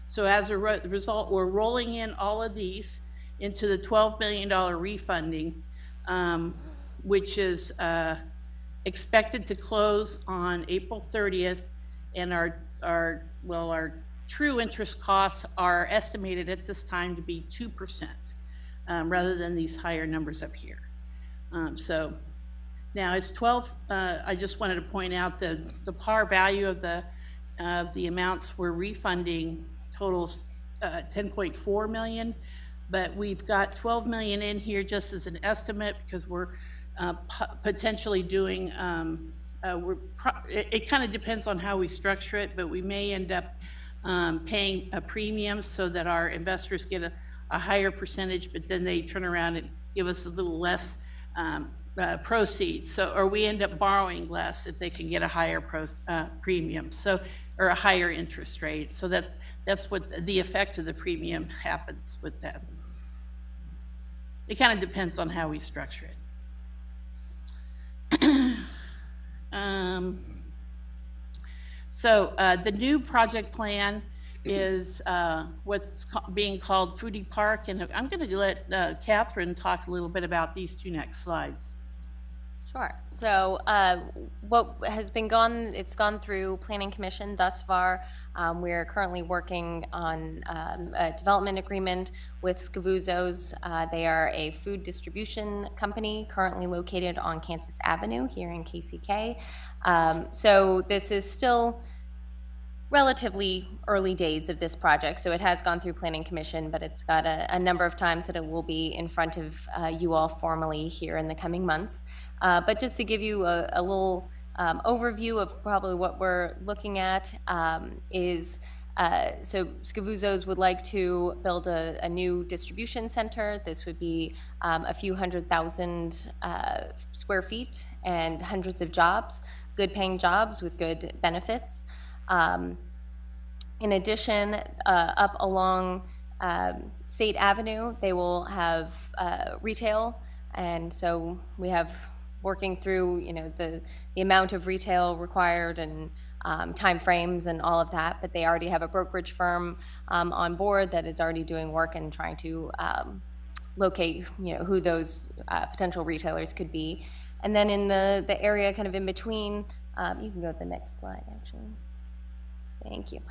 So as a result, we're rolling in all of these into the $12 million refunding, which is expected to close on April 30th, and our true interest costs are estimated at this time to be 2%, rather than these higher numbers up here. So now it's 12. I just wanted to point out that the par value of the amounts we're refunding totals 10.4 million, but we've got 12 million in here just as an estimate because we're potentially doing, it kind of depends on how we structure it, but we may end up paying a premium so that our investors get a higher percentage, but then they turn around and give us a little less proceeds. So, or we end up borrowing less if they can get a higher premium, so, or a higher interest rate. So that's what the effect of the premium happens with that. It kind of depends on how we structure it. The new project plan is what's being called Foodie Park, and I'm going to let Catherine talk a little bit about these 2 next slides. Sure. So what has been it's gone through Planning Commission thus far. We're currently working on a development agreement with Scavuzzo's. They are a food distribution company currently located on Kansas Avenue here in KCK. So this is still relatively early days of this project. So it has gone through Planning Commission, but it's got a number of times that it will be in front of you all formally here in the coming months. But just to give you a little overview of probably what we're looking at is, so Scavuzzo's would like to build a new distribution center. This would be a few 100,000 square feet and hundreds of jobs, good paying jobs with good benefits. In addition, up along State Avenue, they will have retail, and so we have working through, the amount of retail required and time frames and all of that, but they already have a brokerage firm on board that is already doing work and trying to locate, who those potential retailers could be. And then in the area kind of in between, you can go to the next slide, actually. Thank you.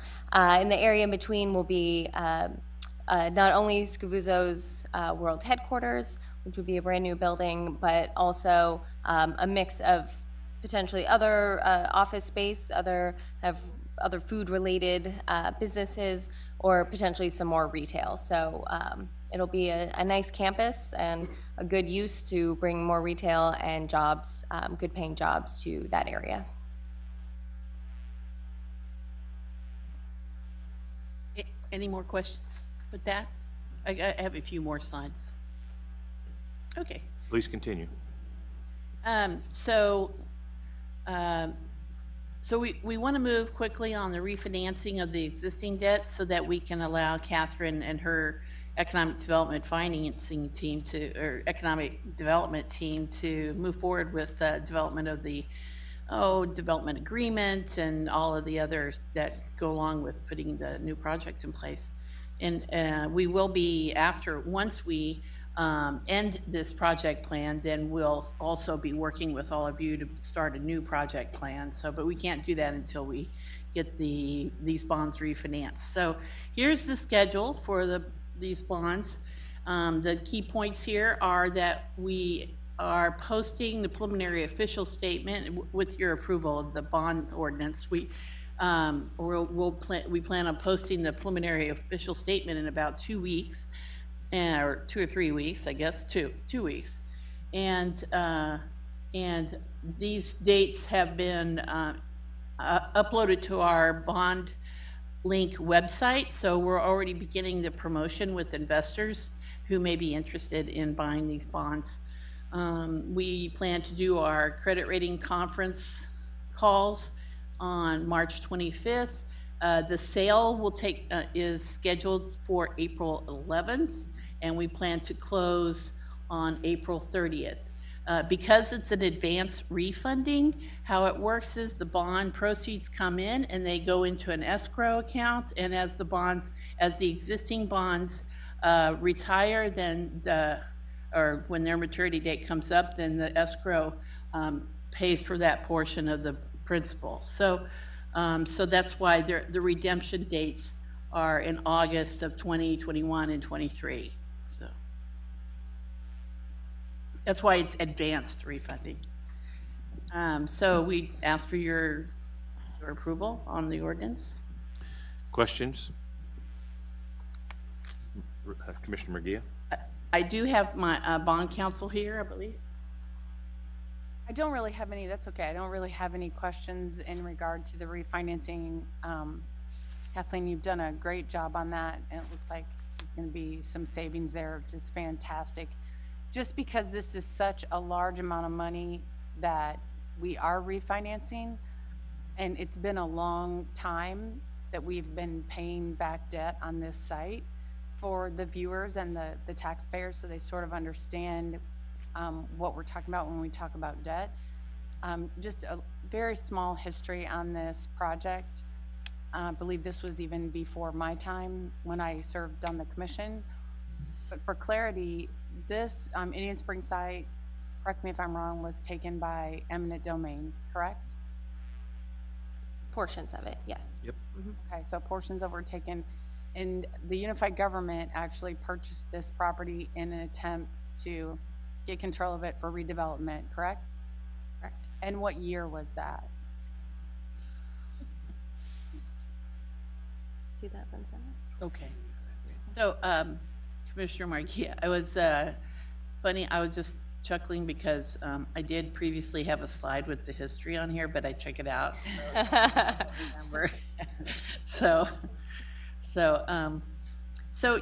In the area in between will be not only Scavuzzo's world headquarters, which would be a brand new building, but also a mix of potentially other office space, other food-related businesses, or potentially some more retail. So it'll be a nice campus and a good use to bring more retail and jobs, good-paying jobs to that area. Any more questions with that? I have a few more slides. Okay. Please continue. So we want to move quickly on the refinancing of the existing debt so that we can allow Catherine and her economic development financing team or economic development team to move forward with development of the development agreement and all of the others that go along with putting the new project in place. And we will be, once we end this project plan, then we'll also be working with all of you to start a new project plan. But we can't do that until we get these bonds refinanced. So here's the schedule for these bonds. The key points here are that we are posting the preliminary official statement with your approval of the bond ordinance. We plan on posting the preliminary official statement in about 2 weeks, or 2 or 3 weeks, I guess, 2 weeks. And these dates have been uploaded to our bond link website, so we're already beginning the promotion with investors who may be interested in buying these bonds. We plan to do our credit rating conference calls on March 25th. The sale is scheduled for April 11th, and we plan to close on April 30th. Because it's an advance refunding, how it works is the bond proceeds come in and they go into an escrow account, and as the existing bonds retire, then or when their maturity date comes up, then the escrow pays for that portion of the principal. So that's why the redemption dates are in August of 2021 and 23. So that's why it's advanced refunding. So we ask for your approval on the ordinance. Questions? Commissioner Murguia? I do have my bond counsel here, I believe. I don't really have any, that's okay. I don't really have any questions in regard to the refinancing. Kathleen, you've done a great job on that, and it looks like there's going to be some savings there, which is fantastic. Just because this is such a large amount of money that we are refinancing, and it's been a long time that we've been paying back debt on this site for the viewers and the taxpayers, so they sort of understand what we're talking about when we talk about debt. Just a very small history on this project. I believe this was even before my time when I served on the commission. But for clarity, this Indian Springs site, correct me if I'm wrong, was taken by eminent domain, correct? Portions of it, yes. Yep. Mm-hmm. Okay, so portions of it were taken, and the unified government actually purchased this property in an attempt to get control of it for redevelopment, correct? Correct. And what year was that? 2007. Okay. So, Commissioner Murguia, I was funny. I was just chuckling because I did previously have a slide with the history on here, but I took it out. So I don't remember. So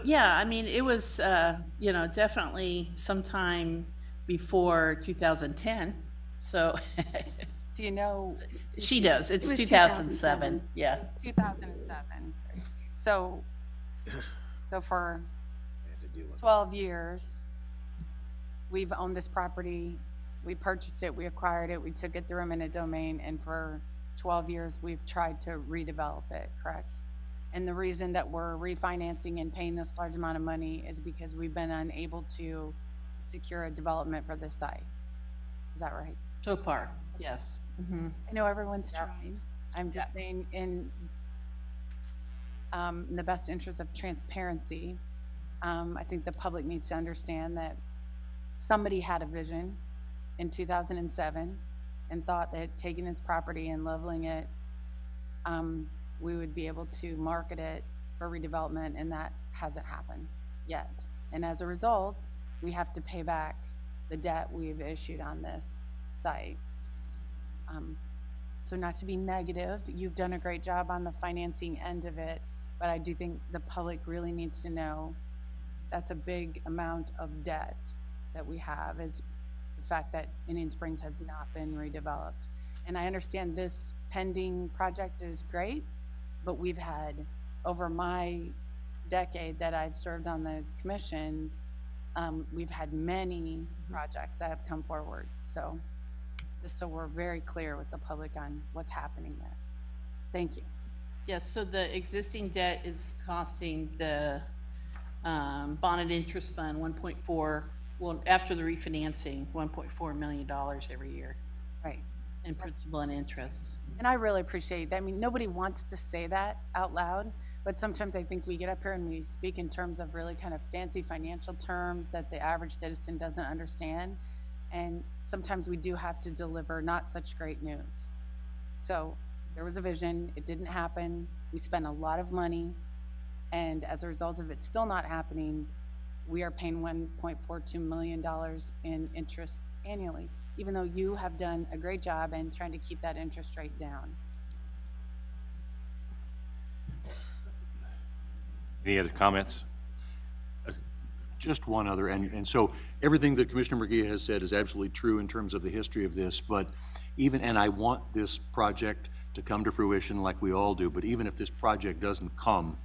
yeah. I mean, it was definitely sometime before 2010. So. Do you know? She does. It's 2007. Yeah. 2007. So for 12 years, we've owned this property. We purchased it. We acquired it. We took it through eminent domain, and for 12 years, we've tried to redevelop it. Correct? And the reason that we're refinancing and paying this large amount of money is because we've been unable to secure a development for this site. Is that right? So far, yes. Mm-hmm. I know everyone's trying. I'm just saying in the best interest of transparency, I think the public needs to understand that somebody had a vision in 2007 and thought that taking this property and leveling it, we would be able to market it for redevelopment, and that hasn't happened yet. And as a result, we have to pay back the debt we've issued on this site. So not to be negative, you've done a great job on the financing end of it, but I do think the public really needs to know that's a big amount of debt that we have, is the fact that Indian Springs has not been redeveloped. And I understand this pending project is great, but we've had, over my decade that I've served on the commission, we've had many projects that have come forward. So just so we're very clear with the public on what's happening there. Thank you. Yes, so the existing debt is costing the bonded interest fund 1.4, well, after the refinancing, $1.4 million every year. Right. In principal and interest. And I really appreciate that. I mean, nobody wants to say that out loud, but sometimes I think we get up here and we speak in terms of really kind of fancy financial terms that the average citizen doesn't understand. And sometimes we do have to deliver not such great news. So there was a vision, it didn't happen. We spent a lot of money, and as a result of it still not happening, we are paying $1.42 million in interest annually, even though you have done a great job in trying to keep that interest rate down. Any other comments? Just one other, and so everything that Commissioner McGee has said is absolutely true in terms of the history of this, but even, and I want this project to come to fruition like we all do, but even if this project doesn't come,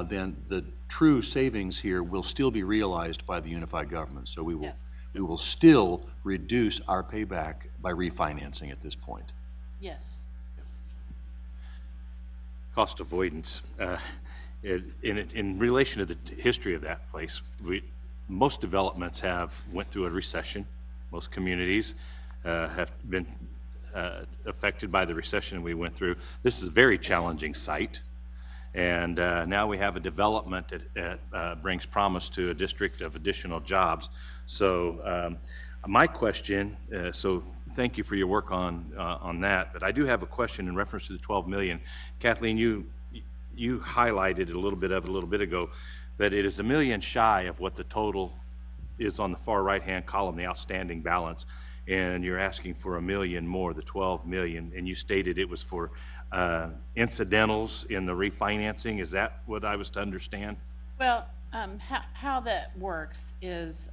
then the true savings here will still be realized by the unified government. So we will, yes, we will still reduce our payback by refinancing at this point. Yes. Cost avoidance. In relation to the history of that place, most developments went through a recession. Most communities have been affected by the recession we went through. This is a very challenging site, and now we have a development that brings promise to a district of additional jobs. So my question, so thank you for your work on that, but I do have a question in reference to the 12 million. Kathleen, you highlighted a little bit ago, that it is $1 million shy of what the total is on the far right-hand column, the outstanding balance, and you're asking for $1 million more, the 12 million, and you stated it was for incidentals in the refinancing. Is that what I was to understand? Well, how that works is,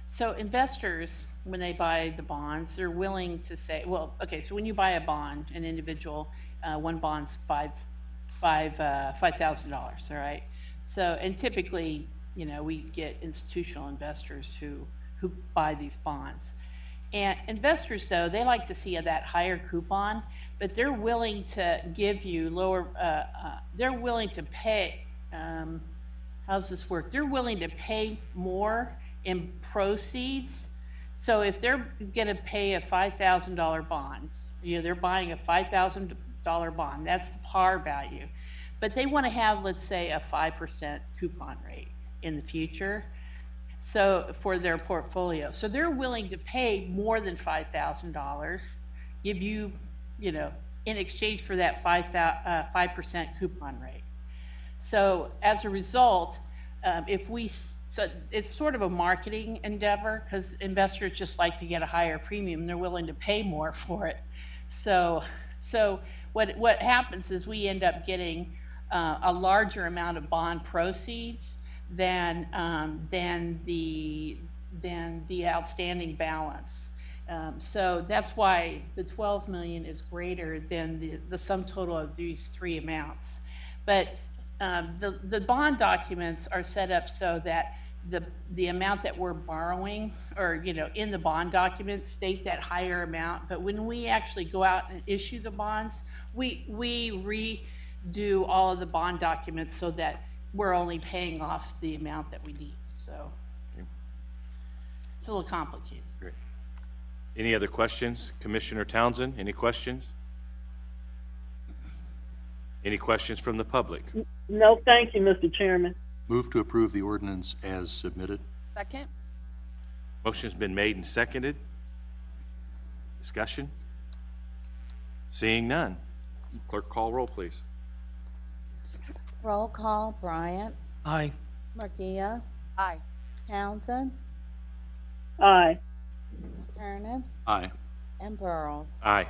so investors, when they buy the bonds, they're willing to say, well, okay, so when you buy a bond, an individual, one bond's $5,000, all right? So, and typically, you know, we get institutional investors who buy these bonds. And investors, though, they like to see that higher coupon, but they're willing to give you lower, they're willing to pay, how's this work? They're willing to pay more in proceeds. So if they're gonna pay a $5,000 bond, you know, they're buying a $5,000 bond, that's the par value. But they wanna have, let's say, a 5% coupon rate in the future. So for their portfolio, so they're willing to pay more than $5,000, give you, you know, in exchange for that 5% coupon rate. So as a result, so it's sort of a marketing endeavor, because investors just like to get a higher premium. They're willing to pay more for it. So what happens is we end up getting a larger amount of bond proceeds than the outstanding balance. So that's why the 12 million is greater than the sum total of these three amounts. But the bond documents are set up so that the amount that we're borrowing, or, you know, in the bond documents state that higher amount, but when we actually go out and issue the bonds, we redo all of the bond documents so that we're only paying off the amount that we need. So okay, it's a little complicated. Great. Any other questions? Commissioner Townsend, any questions? Any questions from the public? No, thank you, Mr. Chairman. Move to approve the ordinance as submitted. Second. Motion's been made and seconded. Discussion? Seeing none. Clerk, call roll, please. Roll call, Bryant. Aye. Margia. Aye. Townsend. Aye. Turner. Aye. And Pearls. Aye.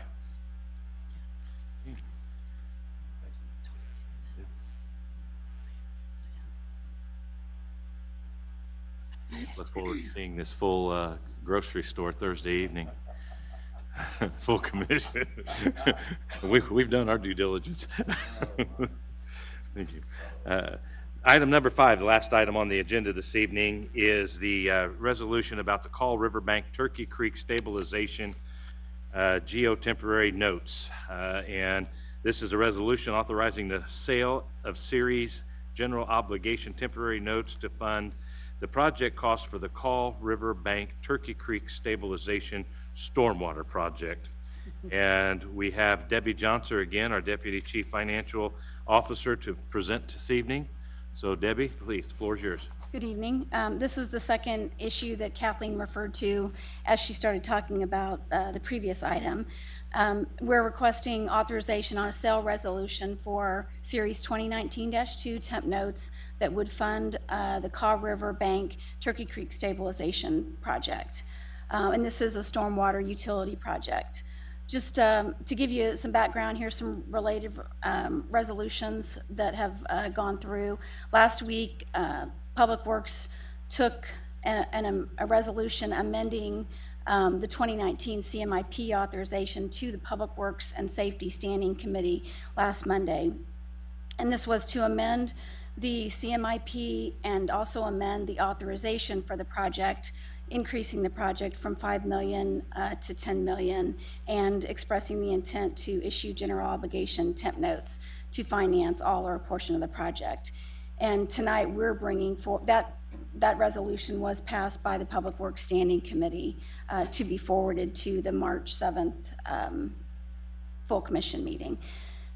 Look forward to seeing this full grocery store Thursday evening. Full commission. We've done our due diligence. Thank you. Item number 5, the last item on the agenda this evening, is the resolution about the Call Riverbank Turkey Creek Stabilization Geotemporary Notes. And this is a resolution authorizing the sale of series general obligation temporary notes to fund the project cost for the Call Riverbank Turkey Creek Stabilization Stormwater Project. And we have Debbie Johnson again, our Deputy Chief Financial Officer, to present this evening. So Debbie, please, the floor is yours. Good evening. This is the second issue that Kathleen referred to as she started talking about the previous item. We're requesting authorization on a sale resolution for Series 2019-2 temp notes that would fund the Kaw River Bank Turkey Creek Stabilization Project. And this is a stormwater utility project. Just to give you some background, here's some related resolutions that have gone through. Last week, Public Works took a resolution amending the 2019 CMIP authorization to the Public Works and Safety Standing Committee last Monday. And this was to amend the CMIP and also amend the authorization for the project, increasing the project from $5 million to $10 million, and expressing the intent to issue general obligation temp notes to finance all or a portion of the project. And tonight we're bringing forward that resolution was passed by the Public Works Standing Committee to be forwarded to the March 7th full commission meeting.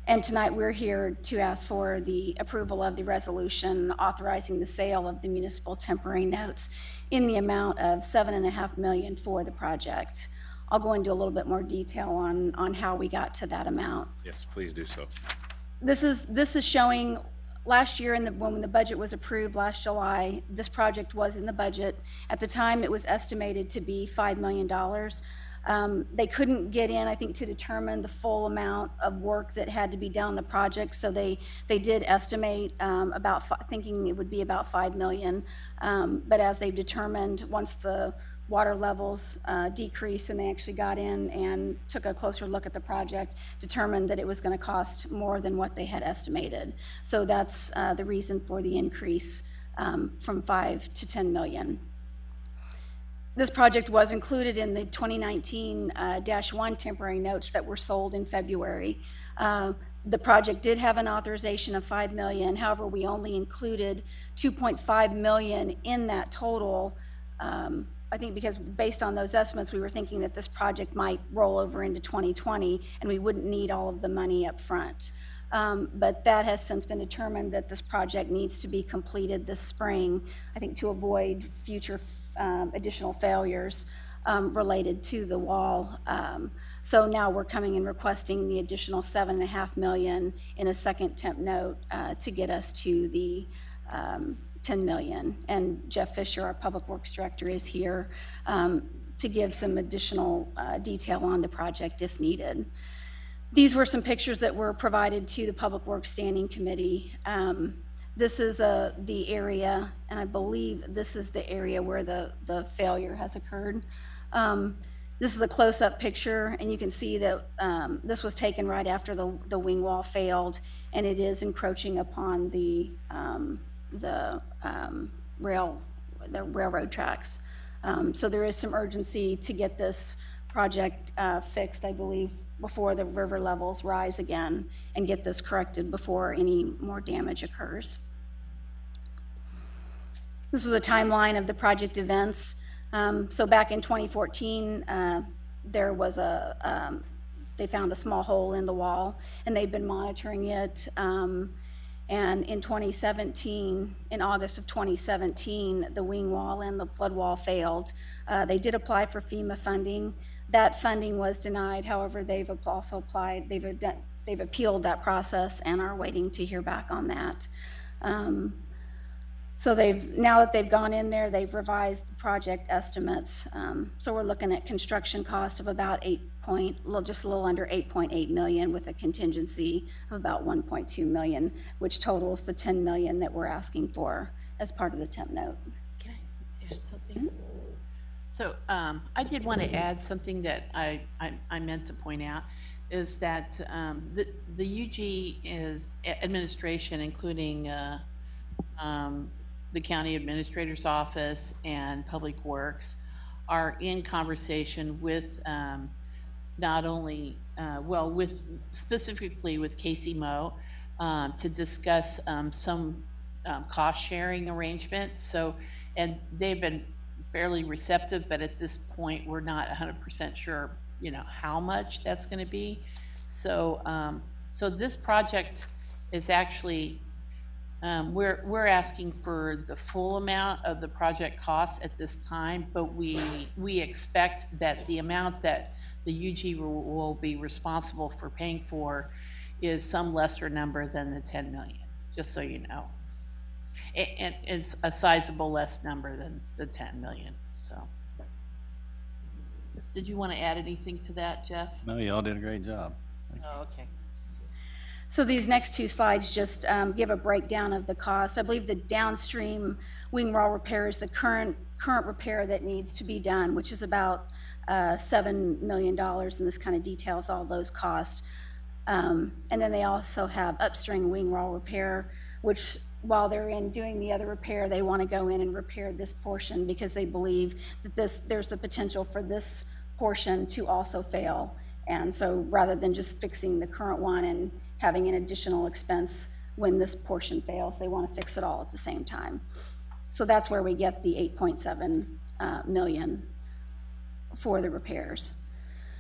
And tonight we're here to ask for the approval of the resolution authorizing the sale of the municipal temporary notes in the amount of $7.5 million for the project. I'll go into a little bit more detail on how we got to that amount. Yes, please do so. This is showing last year when the budget was approved last July, this project was in the budget. At the time, it was estimated to be $5 million. They couldn't get in, I think, to determine the full amount of work that had to be done on the project, so they did estimate thinking it would be about $5 million. But as they've determined, once the water levels decreased and they actually got in and took a closer look at the project, determined that it was going to cost more than what they had estimated. So that's the reason for the increase from 5 to 10 million. This project was included in the 2019-1 temporary notes that were sold in February. The project did have an authorization of $5 million. However, we only included $2.5 million in that total. I think because based on those estimates, we were thinking that this project might roll over into 2020 and we wouldn't need all of the money up front. But that has since been determined that this project needs to be completed this spring, I think, to avoid future additional failures related to the wall. So now we're coming and requesting the additional $7.5 million in a second temp note to get us to the $10 million. And Jeff Fisher, our Public Works Director, is here to give some additional detail on the project if needed. These were some pictures that were provided to the Public Works Standing Committee. This is the area, and I believe this is the area where the failure has occurred. This is a close-up picture, and you can see that this was taken right after the wing wall failed, and it is encroaching upon the railroad tracks. So there is some urgency to get this project fixed, I believe, before the river levels rise again, and get this corrected before any more damage occurs. This was a timeline of the project events. So back in 2014, there was they found a small hole in the wall, and they've been monitoring it. And in 2017, in August of 2017, the wing wall and the flood wall failed. They did apply for FEMA funding. That funding was denied. However, they've also applied, they've appealed that process and are waiting to hear back on that. So now that they've gone in there, they've revised the project estimates. So we're looking at construction cost of about just a little under 8.8 million, with a contingency of about 1.2 million, which totals the 10 million that we're asking for as part of the temp note. add something? So I did want to add something that I meant to point out, is that the UG is administration, including the county administrator's office and Public Works, are in conversation with not only, well, with specifically with Casey Moe to discuss some cost sharing arrangement. So, and they've been fairly receptive, but at this point, we're not 100% sure, you know, how much that's going to be. So, so this project is actually, we're asking for the full amount of the project cost at this time, but we expect that the amount that the UG will be responsible for paying for is some lesser number than the 10 million, just so you know. And it's a sizable less number than the 10 million, so. Did you want to add anything to that, Jeff? No, you all did a great job. Oh, okay. So these next two slides just give a breakdown of the cost. I believe the downstream wing wall repair is the current repair that needs to be done, which is about $7 million, and this kind of details all those costs. And then they also have upstream wing wall repair, which while they're in doing the other repair, they want to go in and repair this portion because they believe that there's the potential for this portion to also fail. And so rather than just fixing the current one and having an additional expense when this portion fails, they want to fix it all at the same time. So that's where we get the 8.7 million for the repairs.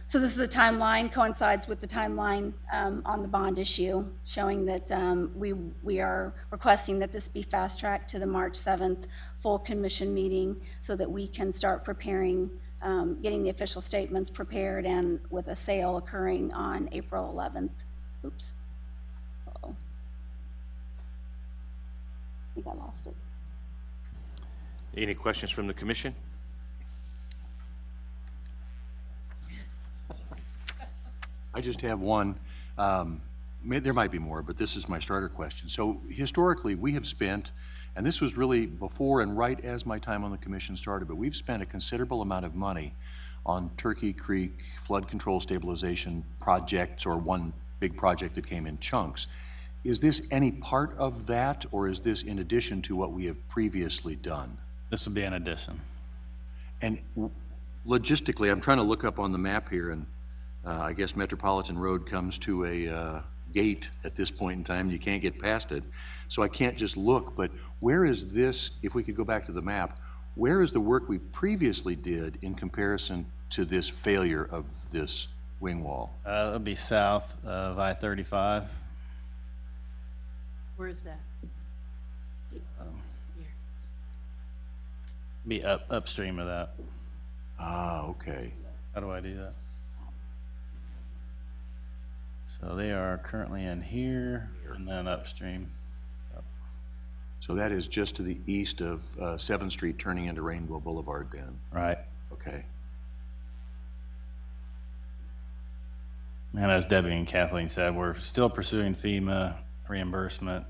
So this is the timeline, coincides with the timeline on the bond issue, showing that we are requesting that this be fast-tracked to the March 7th full commission meeting so that we can start preparing, getting the official statements prepared, and with a sale occurring on April 11th. Oops. Uh-oh. I think I lost it. Any questions from the commission? I just have one. There might be more, but this is my starter question. So historically, we have spent, and this was really before and right as my time on the commission started, but we've spent a considerable amount of money on Turkey Creek flood control stabilization projects, or one big project that came in chunks. Is this any part of that, or is this in addition to what we have previously done? This would be an addition. And logistically, I'm trying to look up on the map here, and I guess Metropolitan Road comes to a gate at this point in time. You can't get past it. So I can't just look, but where is this, if we could go back to the map, where is the work we previously did in comparison to this failure of this wing wall? It'll be south of I-35. Where is that? Be upstream of that. Ah, okay. How do I do that? So they are currently in here and then upstream. Yep. So that is just to the east of 7th Street turning into Rainbow Boulevard then? Right. Okay. And as Debbie and Kathleen said, we're still pursuing FEMA reimbursement.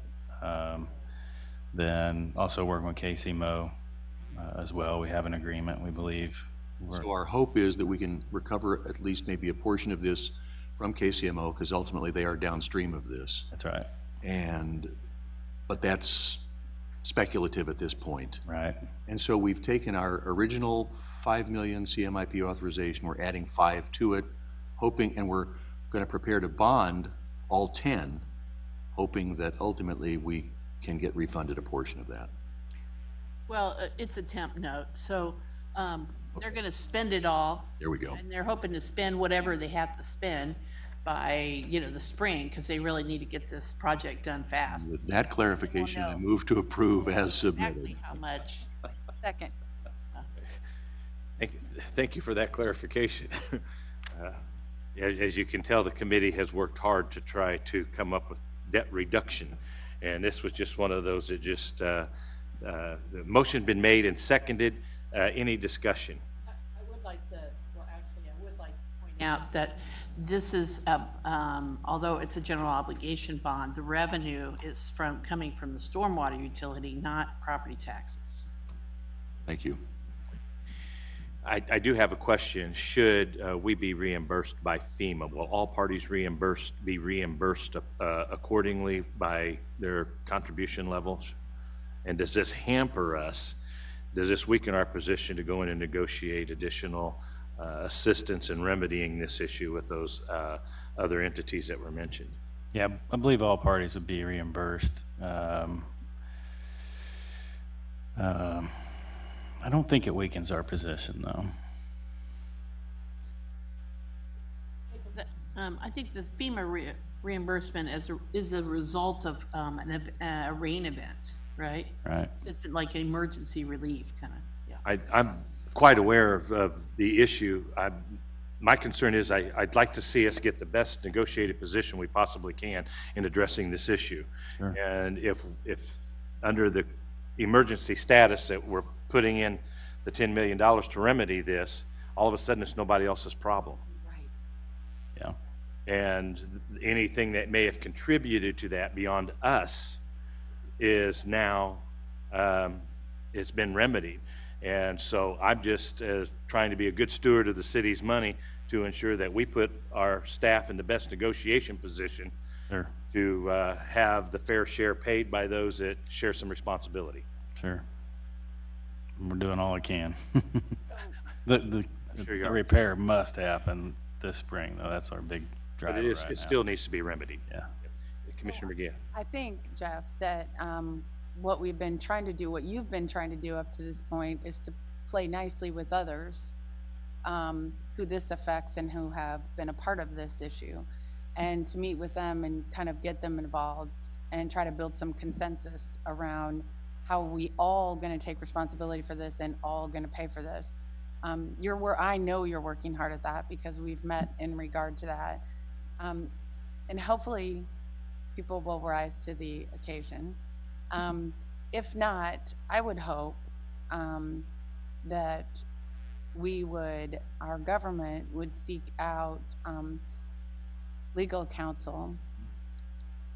Then also working with Casey Moe as well. We have an agreement, we believe. So our hope is that we can recover at least maybe a portion of this from KCMO, because ultimately they are downstream of this. That's right. But that's speculative at this point. Right. And so we've taken our original 5 million CMIP authorization, we're adding 5 to it, hoping, and we're going to prepare to bond all 10, hoping that ultimately we can get refunded a portion of that. Well, it's a temp note, so they're going to spend it all. There we go. And they're hoping to spend whatever they have to spend by, you know, the spring, because they really need to get this project done fast. With that clarification, I move to approve as submitted. Exactly how much. Second. Thank you for that clarification. As you can tell, the committee has worked hard to try to come up with debt reduction. And this was just one of those that just, the motion been made and seconded. Any discussion? I would like to, well, actually, I would like to point out that this is, although it's a general obligation bond, the revenue is coming from the stormwater utility, not property taxes. Thank you. I do have a question. Should we be reimbursed by FEMA? Will all parties be reimbursed accordingly by their contribution levels? And does this hamper us? Does this weaken our position to go in and negotiate additional assistance in remedying this issue with those other entities that were mentioned? Yeah, I believe all parties would be reimbursed. I don't think it weakens our position, though. I think the FEMA reimbursement is a result of a rain event, right? Right. It's like an emergency relief kind of. Yeah. I'm quite aware of the issue. My concern is I'd like to see us get the best negotiated position we possibly can in addressing this issue. Sure. And if under the emergency status that we're putting in the $10 million to remedy this, all of a sudden it's nobody else's problem. Right. Yeah. And anything that may have contributed to that beyond us is now, it's been remedied. And so I'm just trying to be a good steward of the city's money to ensure that we put our staff in the best negotiation position. Sure. To have the fair share paid by those that share some responsibility. Sure. We're doing all we can. The repair must happen this spring, though. That's our big driver. But right it still needs to be remedied. Yeah. Commissioner McGee. I think, Jeff, that what we've been trying to do, what you've been trying to do up to this point, is to play nicely with others who this affects and who have been a part of this issue, and to meet with them and kind of get them involved and try to build some consensus around how we all going to take responsibility for this and all going to pay for this. I know you're working hard at that because we've met in regard to that. And hopefully people will rise to the occasion. If not, I would hope that our government would seek out legal counsel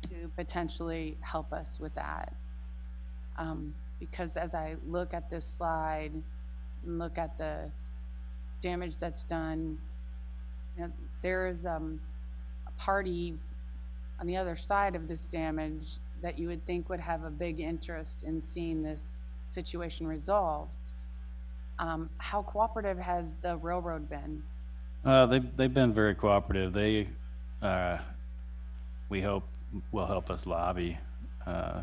to potentially help us with that. Because as I look at this slide and look at the damage that's done, there is a party on the other side of this damage that you would think would have a big interest in seeing this situation resolved. How cooperative has the railroad been? They've been very cooperative. They, we hope, will help us lobby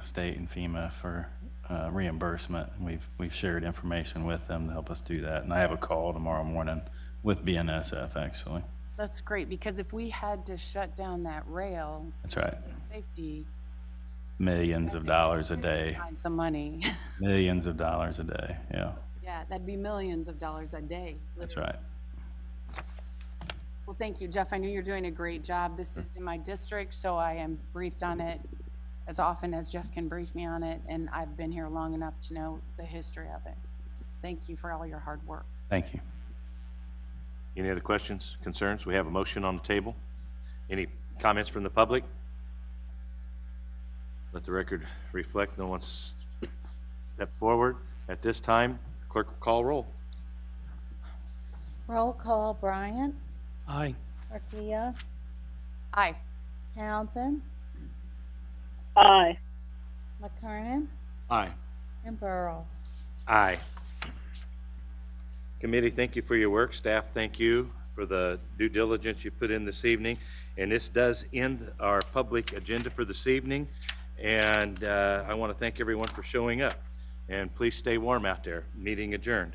state and FEMA for reimbursement. We've shared information with them to help us do that. And I have a call tomorrow morning with BNSF, actually. That's great, because if we had to shut down that rail, that's right, safety, millions of dollars a day. Find some money. Millions of dollars a day. Yeah. Yeah, that'd be millions of dollars a day. Literally. That's right. Well, thank you, Jeff. I know you're doing a great job. This is in my district, so I am briefed on it as often as Jeff can brief me on it, and I've been here long enough to know the history of it. Thank you for all your hard work. Thank you. Any other questions, concerns? We have a motion on the table. Any comments from the public? Let the record reflect no one's stepped forward. At this time, the clerk will call roll. Roll call, Bryant. Aye. Garcia. Aye. Townsend. Aye. McKernan. Aye. And Burrows. Aye. Committee, thank you for your work. Staff, thank you for the due diligence you've put in this evening. And this does end our public agenda for this evening. And I want to thank everyone for showing up. And please stay warm out there. Meeting adjourned.